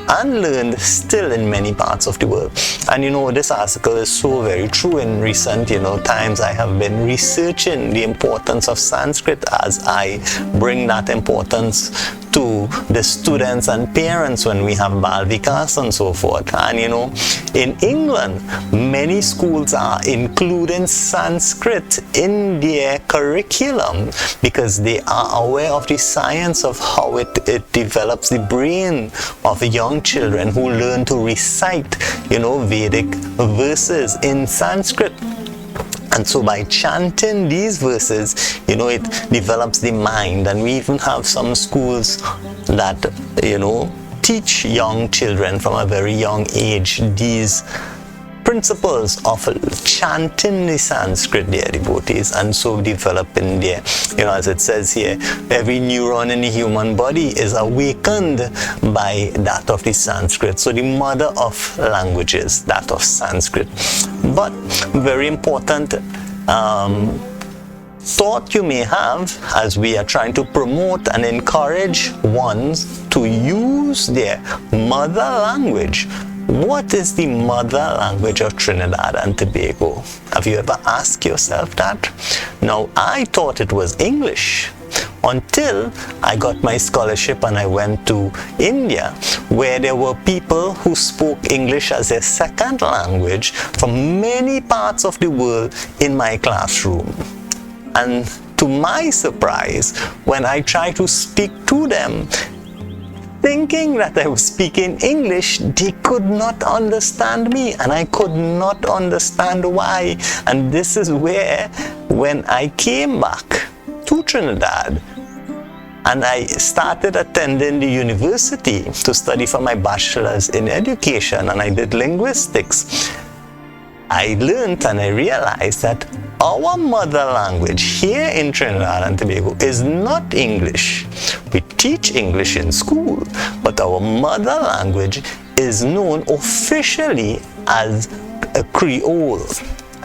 and learned still in many parts of the world. And this article is so very true. In recent times, I have been researching the importance of Sanskrit as I bring that importance to the students and parents when we have Bal Vikas and so forth. And in England, many schools are including Sanskrit in their curriculum because they are aware of the science of how it develops the brain of young children who learn to recite Vedic verses in Sanskrit. And so by chanting these verses, it develops the mind. And we even have some schools that, teach young children from a very young age these principles of chanting the Sanskrit, their devotees, and so developing their, as it says here, every neuron in the human body is awakened by that of the Sanskrit. So the mother of languages, that of Sanskrit. But very important thought you may have as we are trying to promote and encourage ones to use their mother language. What is the mother language of Trinidad and Tobago? Have you ever asked yourself that? Now, I thought it was English until I got my scholarship and I went to India, where there were people who spoke English as their second language from many parts of the world in my classroom. And to my surprise, when I tried to speak to them, thinking that I was speaking English, they could not understand me, and I could not understand why. And this is where, when I came back to Trinidad and I started attending the university to study for my bachelor's in education, and I did linguistics, I learned and I realized that our mother language here in Trinidad and Tobago is not English. We teach English in school, but our mother language is known officially as a Creole.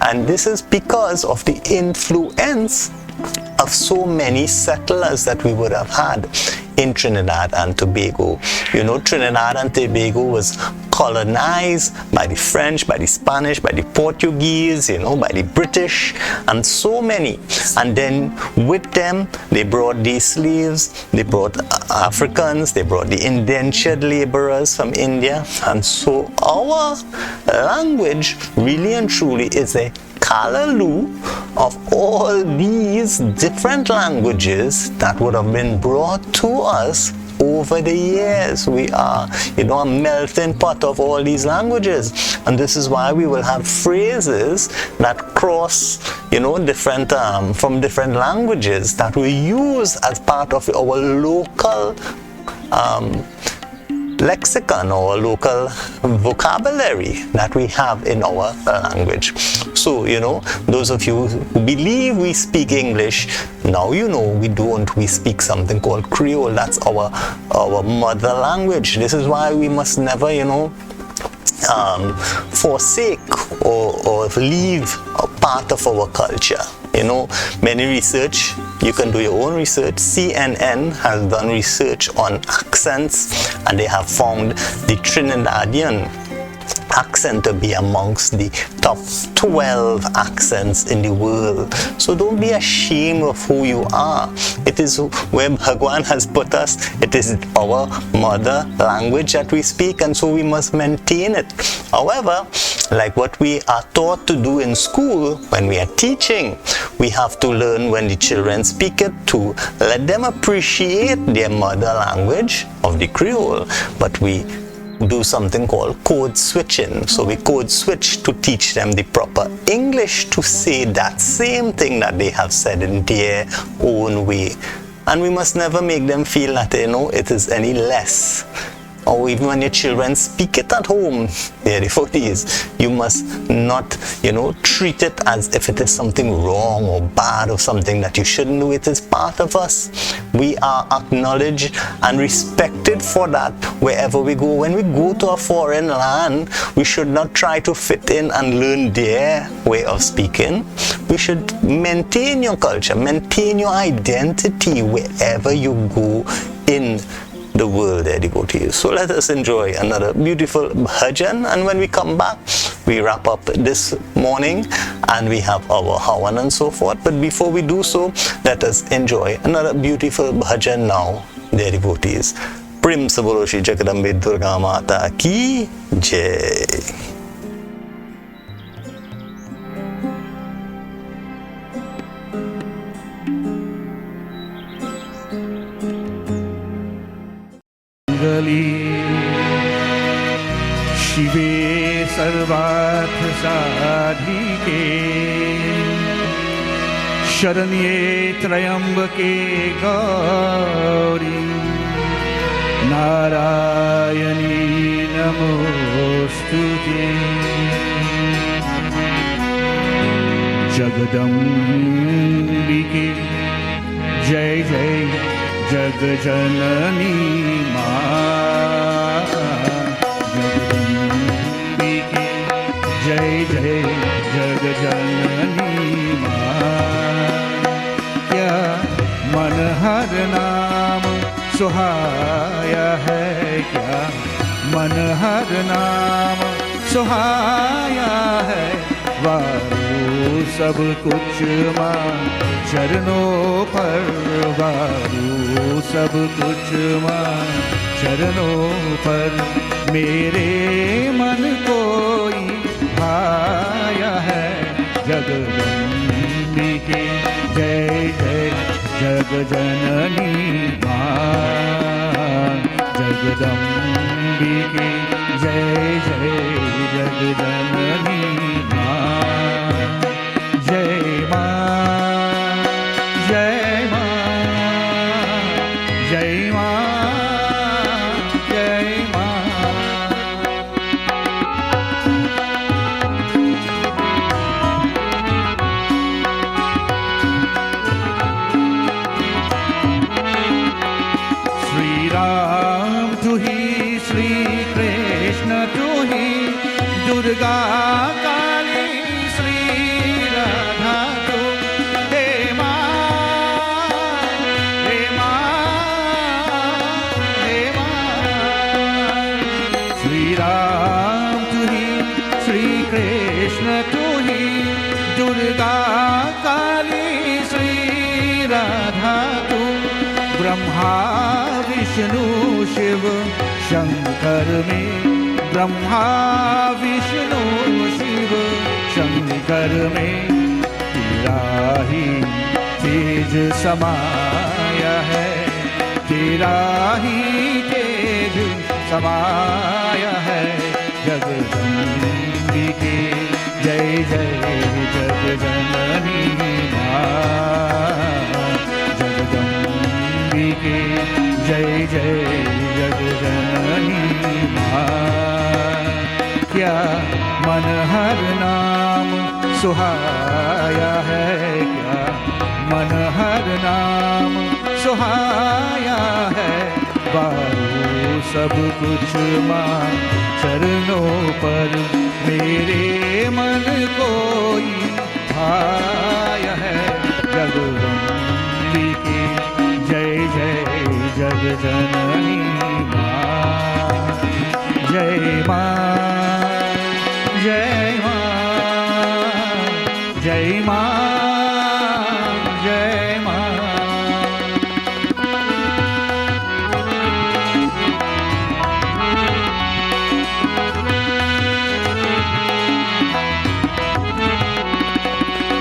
And this is because of the influence of so many settlers that we would have had in Trinidad and Tobago. Trinidad and Tobago was colonized by the French, by the Spanish, by the Portuguese, by the British, and so many. And then with them, they brought these slaves, they brought Africans, they brought the indentured laborers from India. And so our language really and truly is a callaloo of all these different languages that would have been brought to us over the years. We are, a melting pot of all these languages. And this is why we will have phrases that cross, different, from different languages that we use as part of our local lexicon or local vocabulary that we have in our language. So, those of you who believe we speak English, now we don't. We speak something called Creole. That's our mother language. This is why we must never, forsake or leave a part of our culture. Many research, you can do your own research. CNN has done research on accents, and they have found the Trinidadian accent to be amongst the top 12 accents in the world. So don't be ashamed of who you are. It is where Bhagwan has put us. It is our mother language that we speak, and so we must maintain it. However, like what we are taught to do in school when we are teaching, we have to learn when the children speak it to let them appreciate their mother language of the Creole. But we do something called code switching. So we code switch to teach them the proper English to say that same thing that they have said in their own way. And we must never make them feel that, it is any less or even when your children speak it at home, dear devotees, you must not, treat it as if it is something wrong or bad or something that you shouldn't do. It is part of us. We are acknowledged and respected for that wherever we go. When we go to a foreign land, we should not try to fit in and learn their way of speaking. We should maintain your culture, maintain your identity wherever you go in the world, dear devotees. So let us enjoy another beautiful bhajan, and when we come back, we wrap up this morning and we have our Havan and so forth. But before we do so, let us enjoy another beautiful bhajan now, dear devotees. Prem se bolo Shri Jagadambe Durga Mata ki jai. शिवे सर्वार्थ साधिके शरण्ये त्र्यंबके गौरी नारायणी नमोस्तुते जगदम्बिके जय जय जगजननी मां जगदम्बिके जय जय जगजननी मां क्या मन हर नाम सुहाया है क्या मन हर नाम सुहाया है वारू सब कुछ मां चरणों पर वारू सब कुछ मां चरणों पर मेरे मन कोई भाया है जगदम्बिके जय जय जगजननी मां जगदम्बिके जय जय जगजननी मां जय मां जय मां जय मां जय मां श्री राम तू ही श्री कृष्ण तू ही दुर्गा काली श्री राधा तू हे मां हे मां हे मां श्री राम तू ही श्री कृष्ण तू ही दुर्गा काली श्री राधा तू ब्रह्मा विष्णु शिव शंकर में ब्रह्मा विष्णु शिव शंकर में तेरा ही तेज समाया है तेरा ही तेज समाया है जगदम्बिके जय जय जगजननी मां जगदम्बिके जय जय जगजननी मां क्या मन हर नाम सुहाया है क्या मन हर नाम सुहाया है वारू सब कुछ मां चरणों पर मेरे मन कोई भाया है जगदम्बिके जय जय जगजननी मां जय मां जय मां जय मां जय मां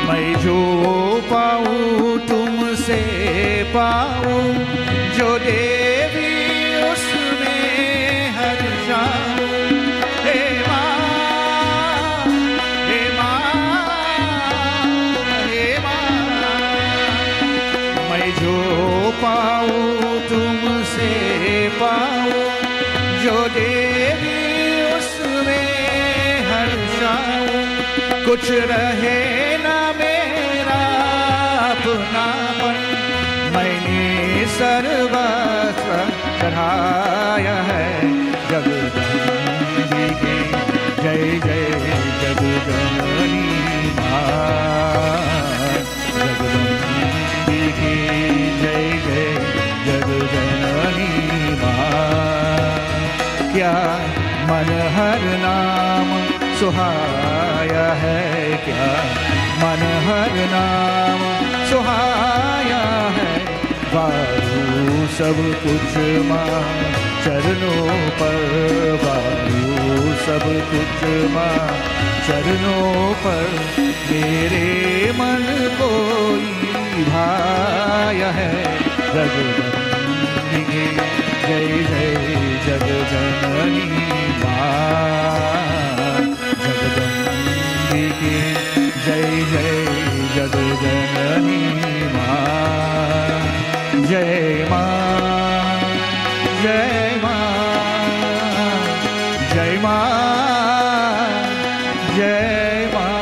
मैं जो पाऊँ तुमसे पाऊँ जो देवी उसमें हर जाऊँ हे माँ हे माँ हे माँ मैं जो पाऊँ तुमसे पाऊँ जो कुछ रहे ना मेरा अपनापन, मैंने सर्वस्व चढ़ाया है जगदम्बिके। जय जय जगदम्बिनी माँ, जगदम्बिके जय जय जगदम्बिनी माँ। क्या मन हर नाम सुहाया है, क्या मन हर नाम सुहाया है। वायु सब कुछ माँ चरणों पर, वायु सब कुछ माँ चरणों पर। मेरे मन को भाया है जगदम्बिके। जय जय जगदम्बिनी माँ, जगदम्बिके जय जय जगदम्बिनी माँ। जय माँ, जय माँ, जय माँ, जय माँ।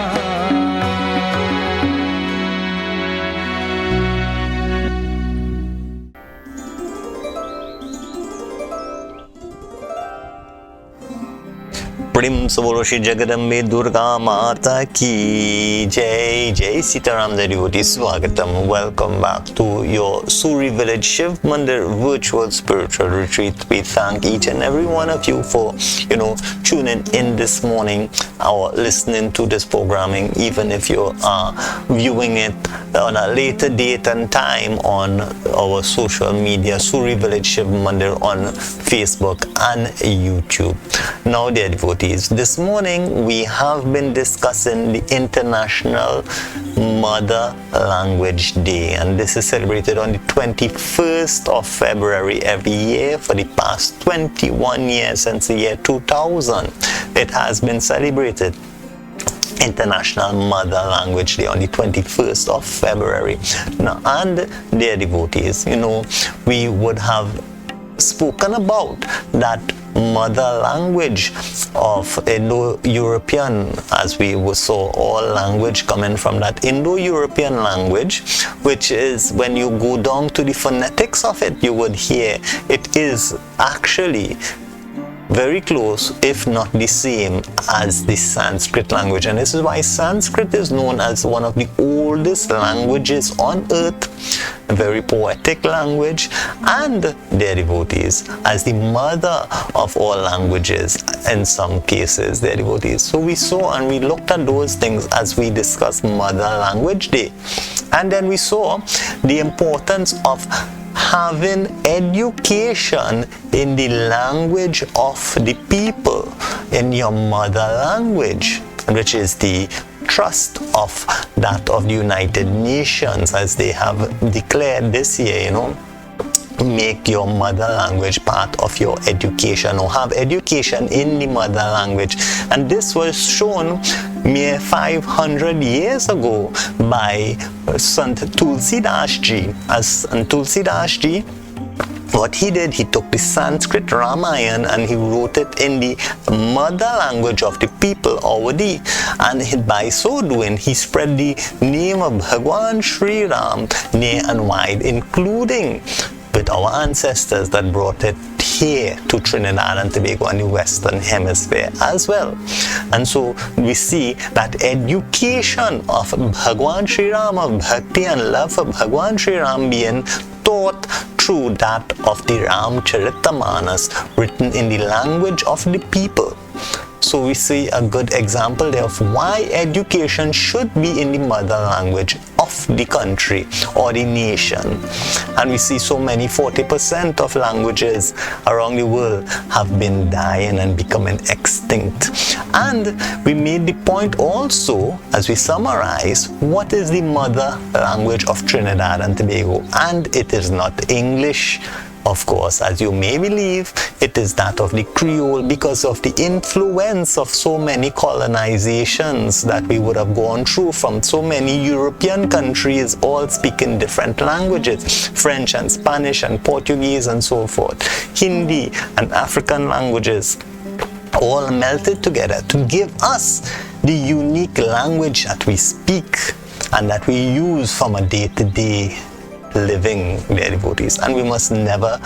प्रेम से बोलो श्री जगदम्बे दुर्गा माता की जय। जय Sitaram devotees, Swagatam. Welcome back to your Suri Village Shiv Mandir virtual spiritual retreat. We thank each and every one of you for, tuning in this morning or listening to this programming, even if you are viewing it on a later date and time on our social media, Suri Village Shiv Mandir on Facebook and YouTube. Now, dear devotees, this morning we have been discussing the International Mother Language Day, and this is celebrated on the 21st of February every year for the past 21 years since the year 2000. It has been celebrated International Mother Language Day on the 21st of February. Now, and dear devotees, we would have spoken about that mother language of Indo-European, as we saw all language coming from that Indo-European language, which is, when you go down to the phonetics of it, you would hear it is actually very close, if not the same, as the Sanskrit language. And this is why Sanskrit is known as one of the oldest languages on earth, a very poetic language, and their devotees as the mother of all languages in some cases, their devotees. So we saw and we looked at those things as we discussed Mother Language Day. And then we saw the importance of having education in the language of the people, in your mother language, which is the trust of that of the United Nations, as they have declared this year, make your mother language part of your education, or have education in the mother language. And this was shown mere 500 years ago by Sant Tulsidas Ji. As Sant Tulsidas Ji, what he did, he took the Sanskrit Ramayana and he wrote it in the mother language of the people, Awadhi. And by so doing, he spread the name of Bhagwan Sri Ram near and wide, including with our ancestors that brought it here to Trinidad and Tobago and the Western Hemisphere as well. And so we see that education of Bhagwan Sri Ram, of bhakti and love for Bhagwan Sri Ram, being taught through that of the Ramcharitamanas, written in the language of the people. So we see a good example there of why education should be in the mother language of the country or the nation. And we see so many, 40% of languages around the world have been dying and becoming extinct. And we made the point also, as we summarize, what is the mother language of Trinidad and Tobago? And it is not English, of course, as you may believe. It is that of the Creole, because of the influence of so many colonizations that we would have gone through from so many European countries, all speaking different languages, French and Spanish and Portuguese and so forth, Hindi and African languages, all melted together to give us the unique language that we speak and that we use from a day-to-day living, dear devotees. And we must never,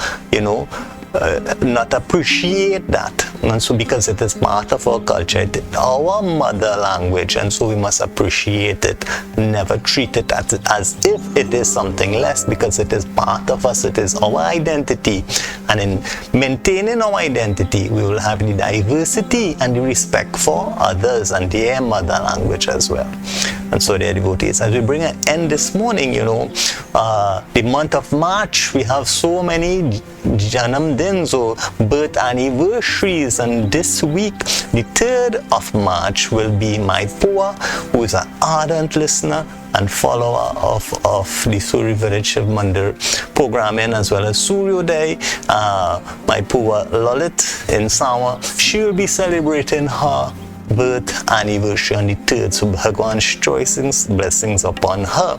not appreciate that. And so because it is part of our culture, it is our mother language, and so we must appreciate it, never treat it as if it is something less, because it is part of us, it is our identity. And in maintaining our identity, we will have the diversity and the respect for others and their mother language as well. And so, dear devotees, as we bring an end this morning, the month of March, we have so many Janam Dins or birth anniversaries, and this week, the 3rd of March, will be my Pua, who is an ardent listener and follower of the Suri Village Shiv Mandir programming, as well as Suryodaya. My Pua Lalit in Sawa, she will be celebrating her birth anniversary on the 3rd, so Bhagwan's choices, blessings upon her.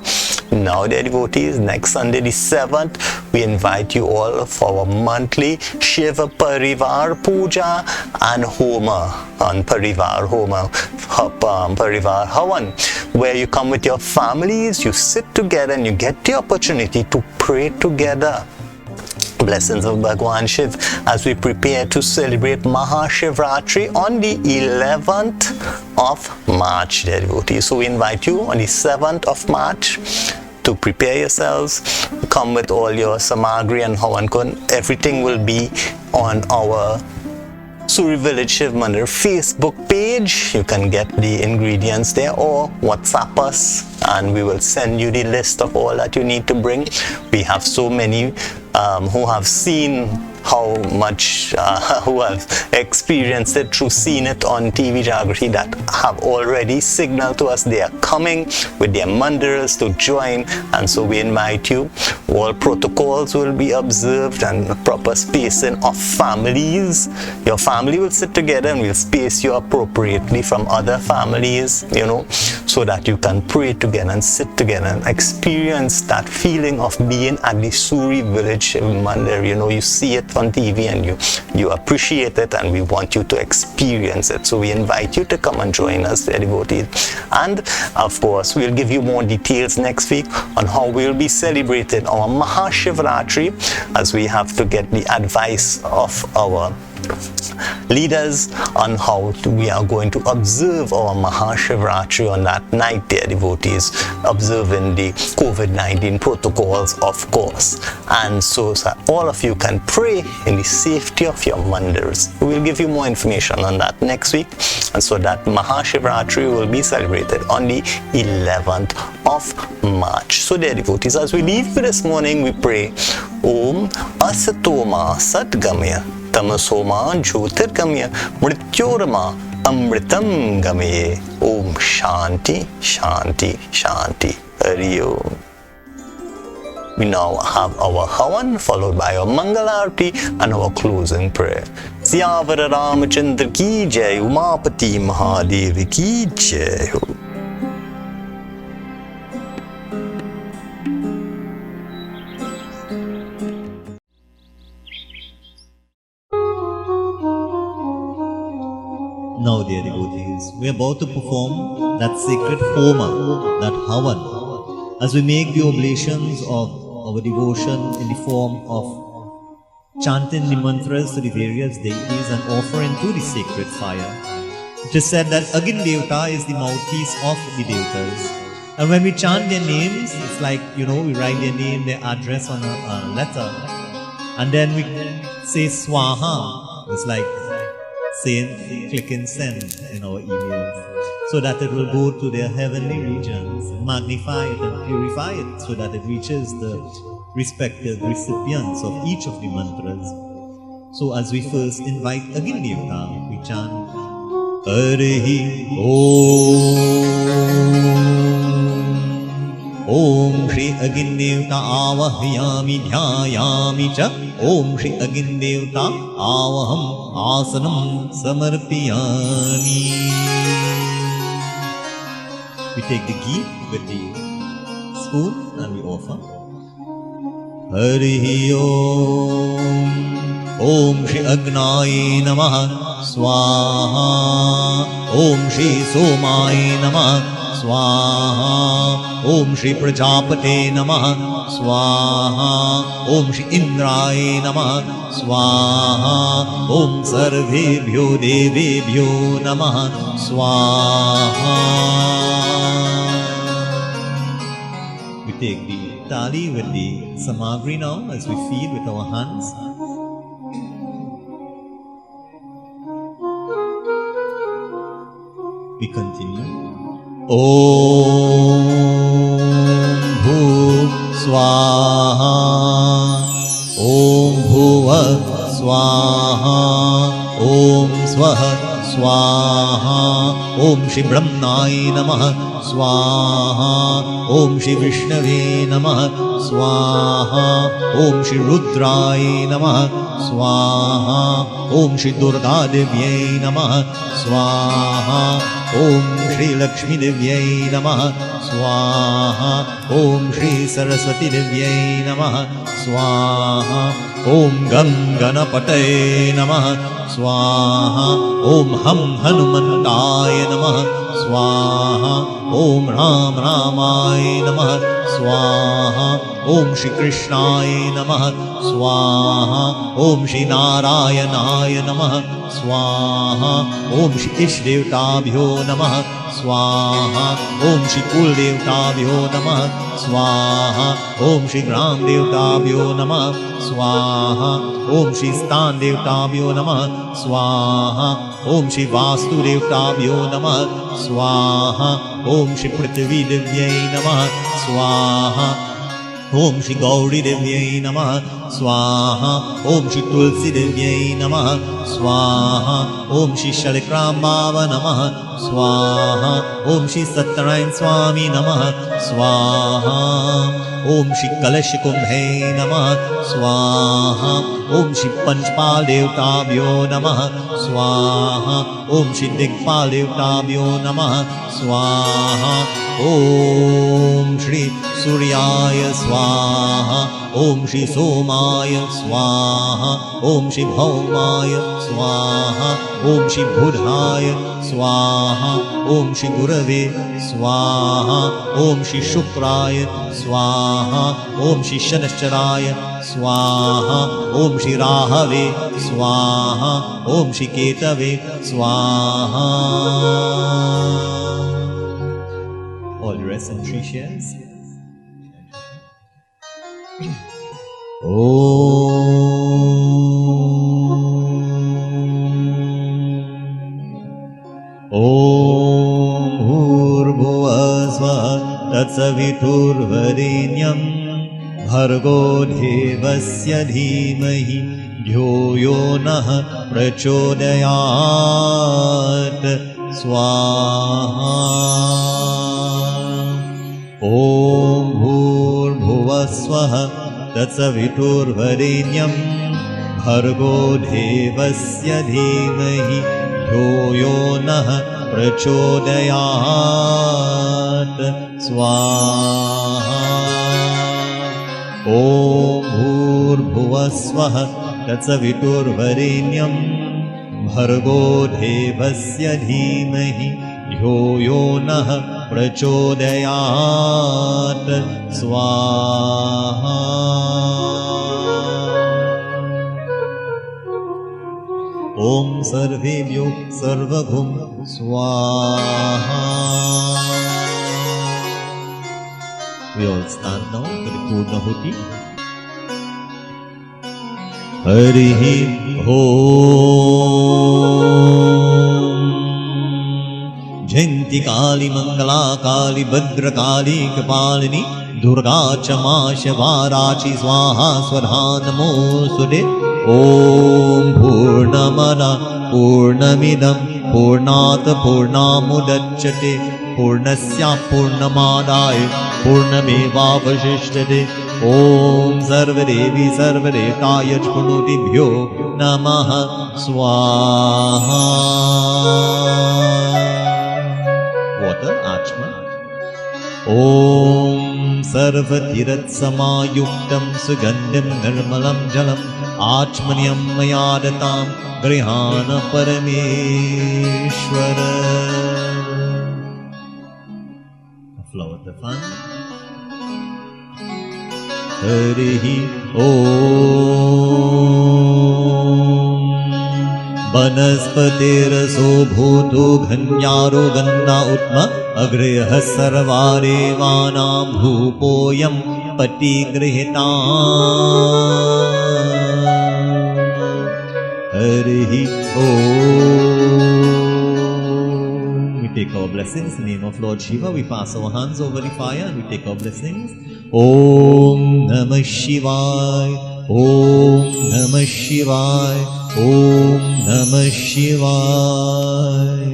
Now, dear devotees, next Sunday the 7th, we invite you all for our monthly Shiva Parivar Puja and Homa on Parivar Homa, Parivar Havan, where you come with your families, you sit together and you get the opportunity to pray together. Blessings of Bhagwan Shiv as we prepare to celebrate Mahashivratri on the 11th of March, dear devotees. So we invite you on the 7th of March to prepare yourselves, come with all your samagri and Havan Kund. Everything will be on our Suri Village Shiv Mandir Facebook page. You can get the ingredients there, or WhatsApp us and we will send you the list of all that you need to bring. We have so many who have seen how much, who have experienced it through seeing it on TV Jagrati, that have already signaled to us they are coming with their mandirs to join. And so we invite you. All protocols will be observed and proper spacing of families. Your family will sit together and we'll space you appropriately from other families, so that you can pray together and sit together and experience that feeling of being at the Suri Village Mandir. You see it on TV and you appreciate it, and we want you to experience it. So we invite you to come and join us, dear devotees. And of course, we'll give you more details next week on how we'll be celebrating our Mahashivratri, as we have to get the advice of our leaders on how we are going to observe our Mahashivratri on that night, dear devotees, observing the COVID-19 protocols, of course. And so all of you can pray in the safety of your mandirs. We'll give you more information on that next week. And so that Mahashivratri will be celebrated on the 11th of March. So, dear devotees, as we leave for this morning, we pray Om Asatoma Satgamya Tamasoma Jyotirgamya Mrityorama Amritam Gamye. Om Shanti Shanti Shanti. Hari Om. We now have our Havan followed by our Mangalarti and our closing prayer. Siyavara Ramachandra ki jai, Umapati Mahadev ki jai ho. Now, dear devotees, we are about to perform that sacred Homa, that Havan, as we make the oblations of our devotion in the form of chanting the mantras to the various deities and offering to the sacred fire. It is said that Agin Devta is the mouthpiece of the Devatas. And when we chant their names, it's like, we write their name, their address on a letter. And then we say Swaha. It's like saying, click and send in our emails, so that it will go to their heavenly regions, magnify it and purify it, so that it reaches the respective recipients of each of the mantras. So as we first invite Agin Devta, we chant Harihi Om. Om Shri Agin Devta Avahyami Dhyayami Cha. Om Shri Agin Devta Avaham Asanam Samarpiyami. We take the ghee with the spoon and we offer Harihi Om. ॐ श्री अग्नाय नमः स्वाहा ॐ श्री सोमाय नमः स्वाहा ॐ श्री प्रजापते नमः स्वाहा ॐ श्री इंद्राय नमः स्वाहा ॐ सर्वेभ्यो देवेभ्यो नमः स्वाहा. We take the tali with the samagri now as we feed with our hands. We continue. Om Bhuv Swaha Om Bhuva Swaha Om Swaha Swaha Om Shri Brahmanaye Namah Swaha Om Shri Vishnave Namah Swaha Om Shri Rudraye Namah Swaha Om Shri Durga Devyai Namah Swaha Om Shri Lakshmi Devyai Namah Swaha Om Shri Saraswati Devyai Namah Swaha Om Gam Ganapataye Namah Swaha Om Ham Hanumantaya Namah Swaha Om Ram Ramaya Namah Swaha Om Shri Krishnaya Namah Swaha Om Shri Narayanaya Namah Swaha Om Shri Ishdevtabhyo Namah Swaha Om Shri Kuldevtabhyo Namah Swaha Om Shri Gramdevtabhyo Namah Swaha Om Shri Standevtabhyo Namah Swaha Om Shri Vastudevtabhyo Namah Swaha Om Shri Prithvi Devyai Namah Swaha Om Shri Gauri Devyai Namah Swaha Om Shri Tulsi Devyai Namah Swaha Om Shri Shalikrambhava Namah Swaha Om Shri Satyarayana Swami Namah Swaha Om Shri Kalash Kumbhe Namah Swaha Om Shri Panchpal Devtabhyo Namah Swaha Om Shri Dikpal Devtabhyo Namah Swaha Om Shri Suryaya Swaha Om Shri Somaya Swaha Om Shri Bhaumaya Swaha Om Shri Budhaya Swaha Om Shri Gurave Swaha Om Shri Shukraya Swaha Om Shri Shanashcharaya Swaha Om Shri Rahave Swaha Om Shri Ketave Swaha. All the rest in 3 shares. Om Bhurvuvah Swaha Tatsaviturvarenyam Bhargo Devasya Dhimahi Dhyo Yo Nah Prachodayat Swaha. Om Bhurvuvah Swaha Tatsaviturvarenyam Bhargo Devasya Dhimahi Dhyo Yo Nah Prachodayat Swaha. Om Bhurvuvah Swaha Tatsaviturvarenyam Bhargo Devasya Dhimahi Dhyo Yo Nah Prachodayat Swaha. Om Sarvebhyo Sarvabhum Swaha. We all stand now for the Purnahuti. Harihi Om. Jayanti Kali Mangala Kali Bhadra Kali Kapalini Durga Chama Shivarachi Swaha Swadha Namostude. Om Purnamana Purnamidam Purnat Purnamudachyate Purnasya Purnamadaya Purnamevavashishyate. Om Sarvadevi Sarvadevtaya Punutibhyo Namaha Swaha. Water Achma. Om Sarvatiratsama Yuktam Sugandhim Nirmalam Jalam आचमनीयं मया दतां गृहाण परमेश्वर. Flow with the fun. हरिः ॐ. वनस्पतिरसो भूतो घन्यारो गन्ना उत्म अग्रयः सर्वारेवानां भूपोऽयं पतिगृहीता. हरिः ॐ. We take our blessings in the name of Lord Shiva. We pass our hands over the fire and we take our blessings. Om Namah Shivaya. Om Namah Shivaya. Om Namah Shivaya.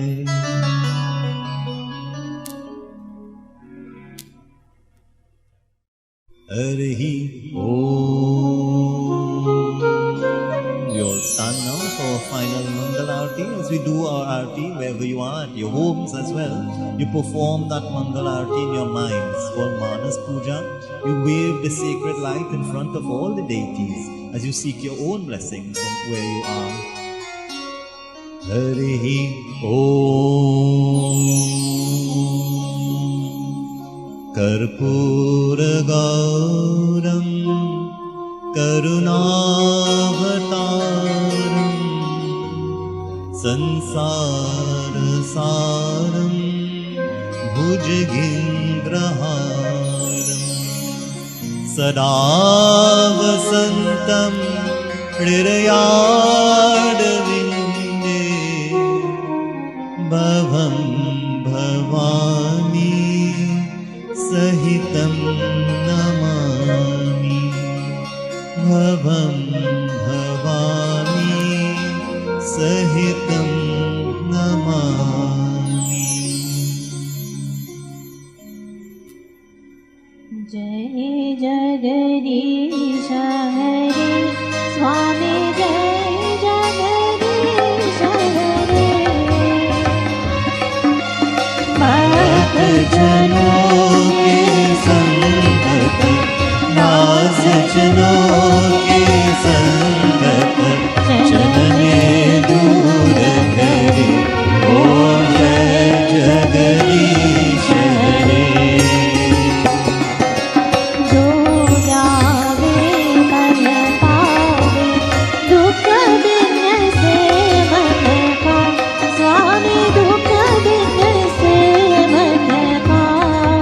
Harihi Om. We all stand now for final Mangal Aarti. As we do our Aarti, wherever you are, at your homes as well, you perform that Mangal Aarti in your minds called Manas Puja. You wave the sacred light in front of all the deities as you seek your own blessings from where you are. Harihi Om. Karpura Gauram Karunavataram Sansarasaram Bhujagindraharam Sada Vasantam Hridayadavinde Bhavam Bhavani Sahitam Namami. Bhavam Bhavani Sahitam Namami. जय जगदीश हरे स्वामी जय जगदीश हरे भक्त जनों के संगत दास जनों के संगत चलने दूर करे. ओम जय जगदीश हरे. जो जावे मन पावे दुख दिन से मन का स्वामी दुख दिन से मन पावे.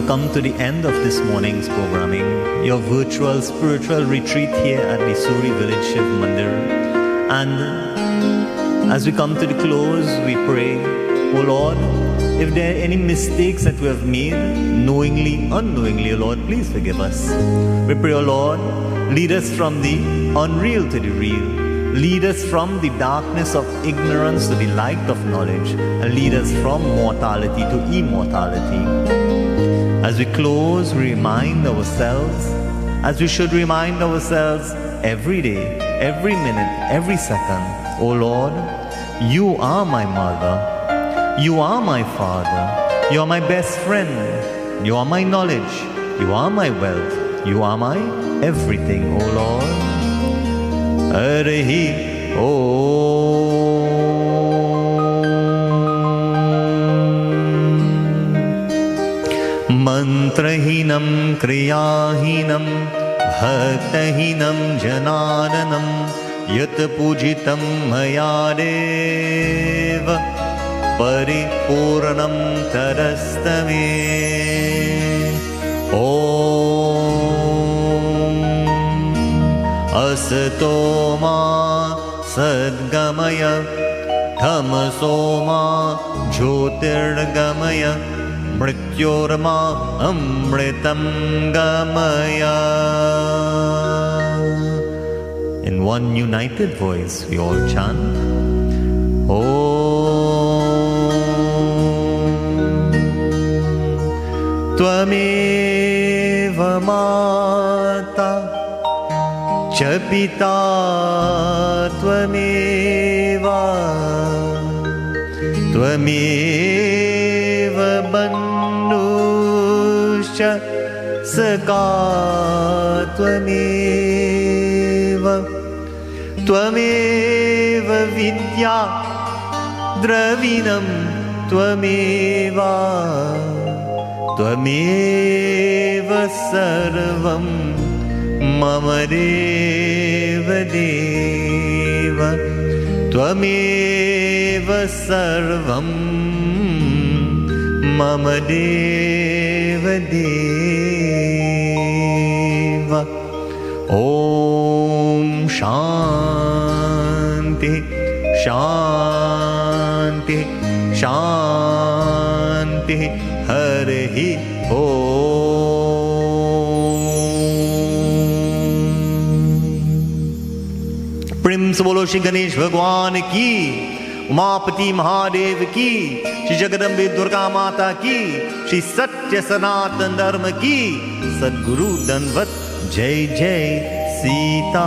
come to the end of this morning's programming, your virtual spiritual retreat here at the Suri Village Shiv Mandir. And as we come to the close, we pray, O Lord, if there are any mistakes that we have made, knowingly, unknowingly, O Lord, please forgive us. We pray, O Lord, lead us from the unreal to the real. Lead us from the darkness of ignorance to the light of knowledge, and lead us from mortality to immortality. As we close, we remind ourselves, as we should remind ourselves every day, every minute, every second, O Lord, you are my mother, you are my father, you are my best friend, you are my knowledge, you are my wealth, you are my everything, O Lord. Harihi Om. Mantrahinam kriyahinam bhaktahinam jananam yat pujitam mayadeva paripurnam tarastame. Om Asato ma sadgamaya tamaso ma jyotirgamaya mrityorma amritam gamaya. In one united voice, we all chant, Om Tvameva Mata Cha Pita Tvameva Tvameva Bandhuscha Saka Tvameva Tvameva Vidya Dravinam Tvameva Tvameva Sarvam Mama Deva Deva Tvameva Sarvam Mama Deva Deva. Om Shanti Shanti Shanti Harihi Om. प्रेम से बोलो श्री गणेश भगवान की, उमापति महादेव की, श्री जगदम्बे दुर्गा माता की, श्री सत्य सनातन धर्म की, सद्गुरु दंडवत जय जय सीताराम।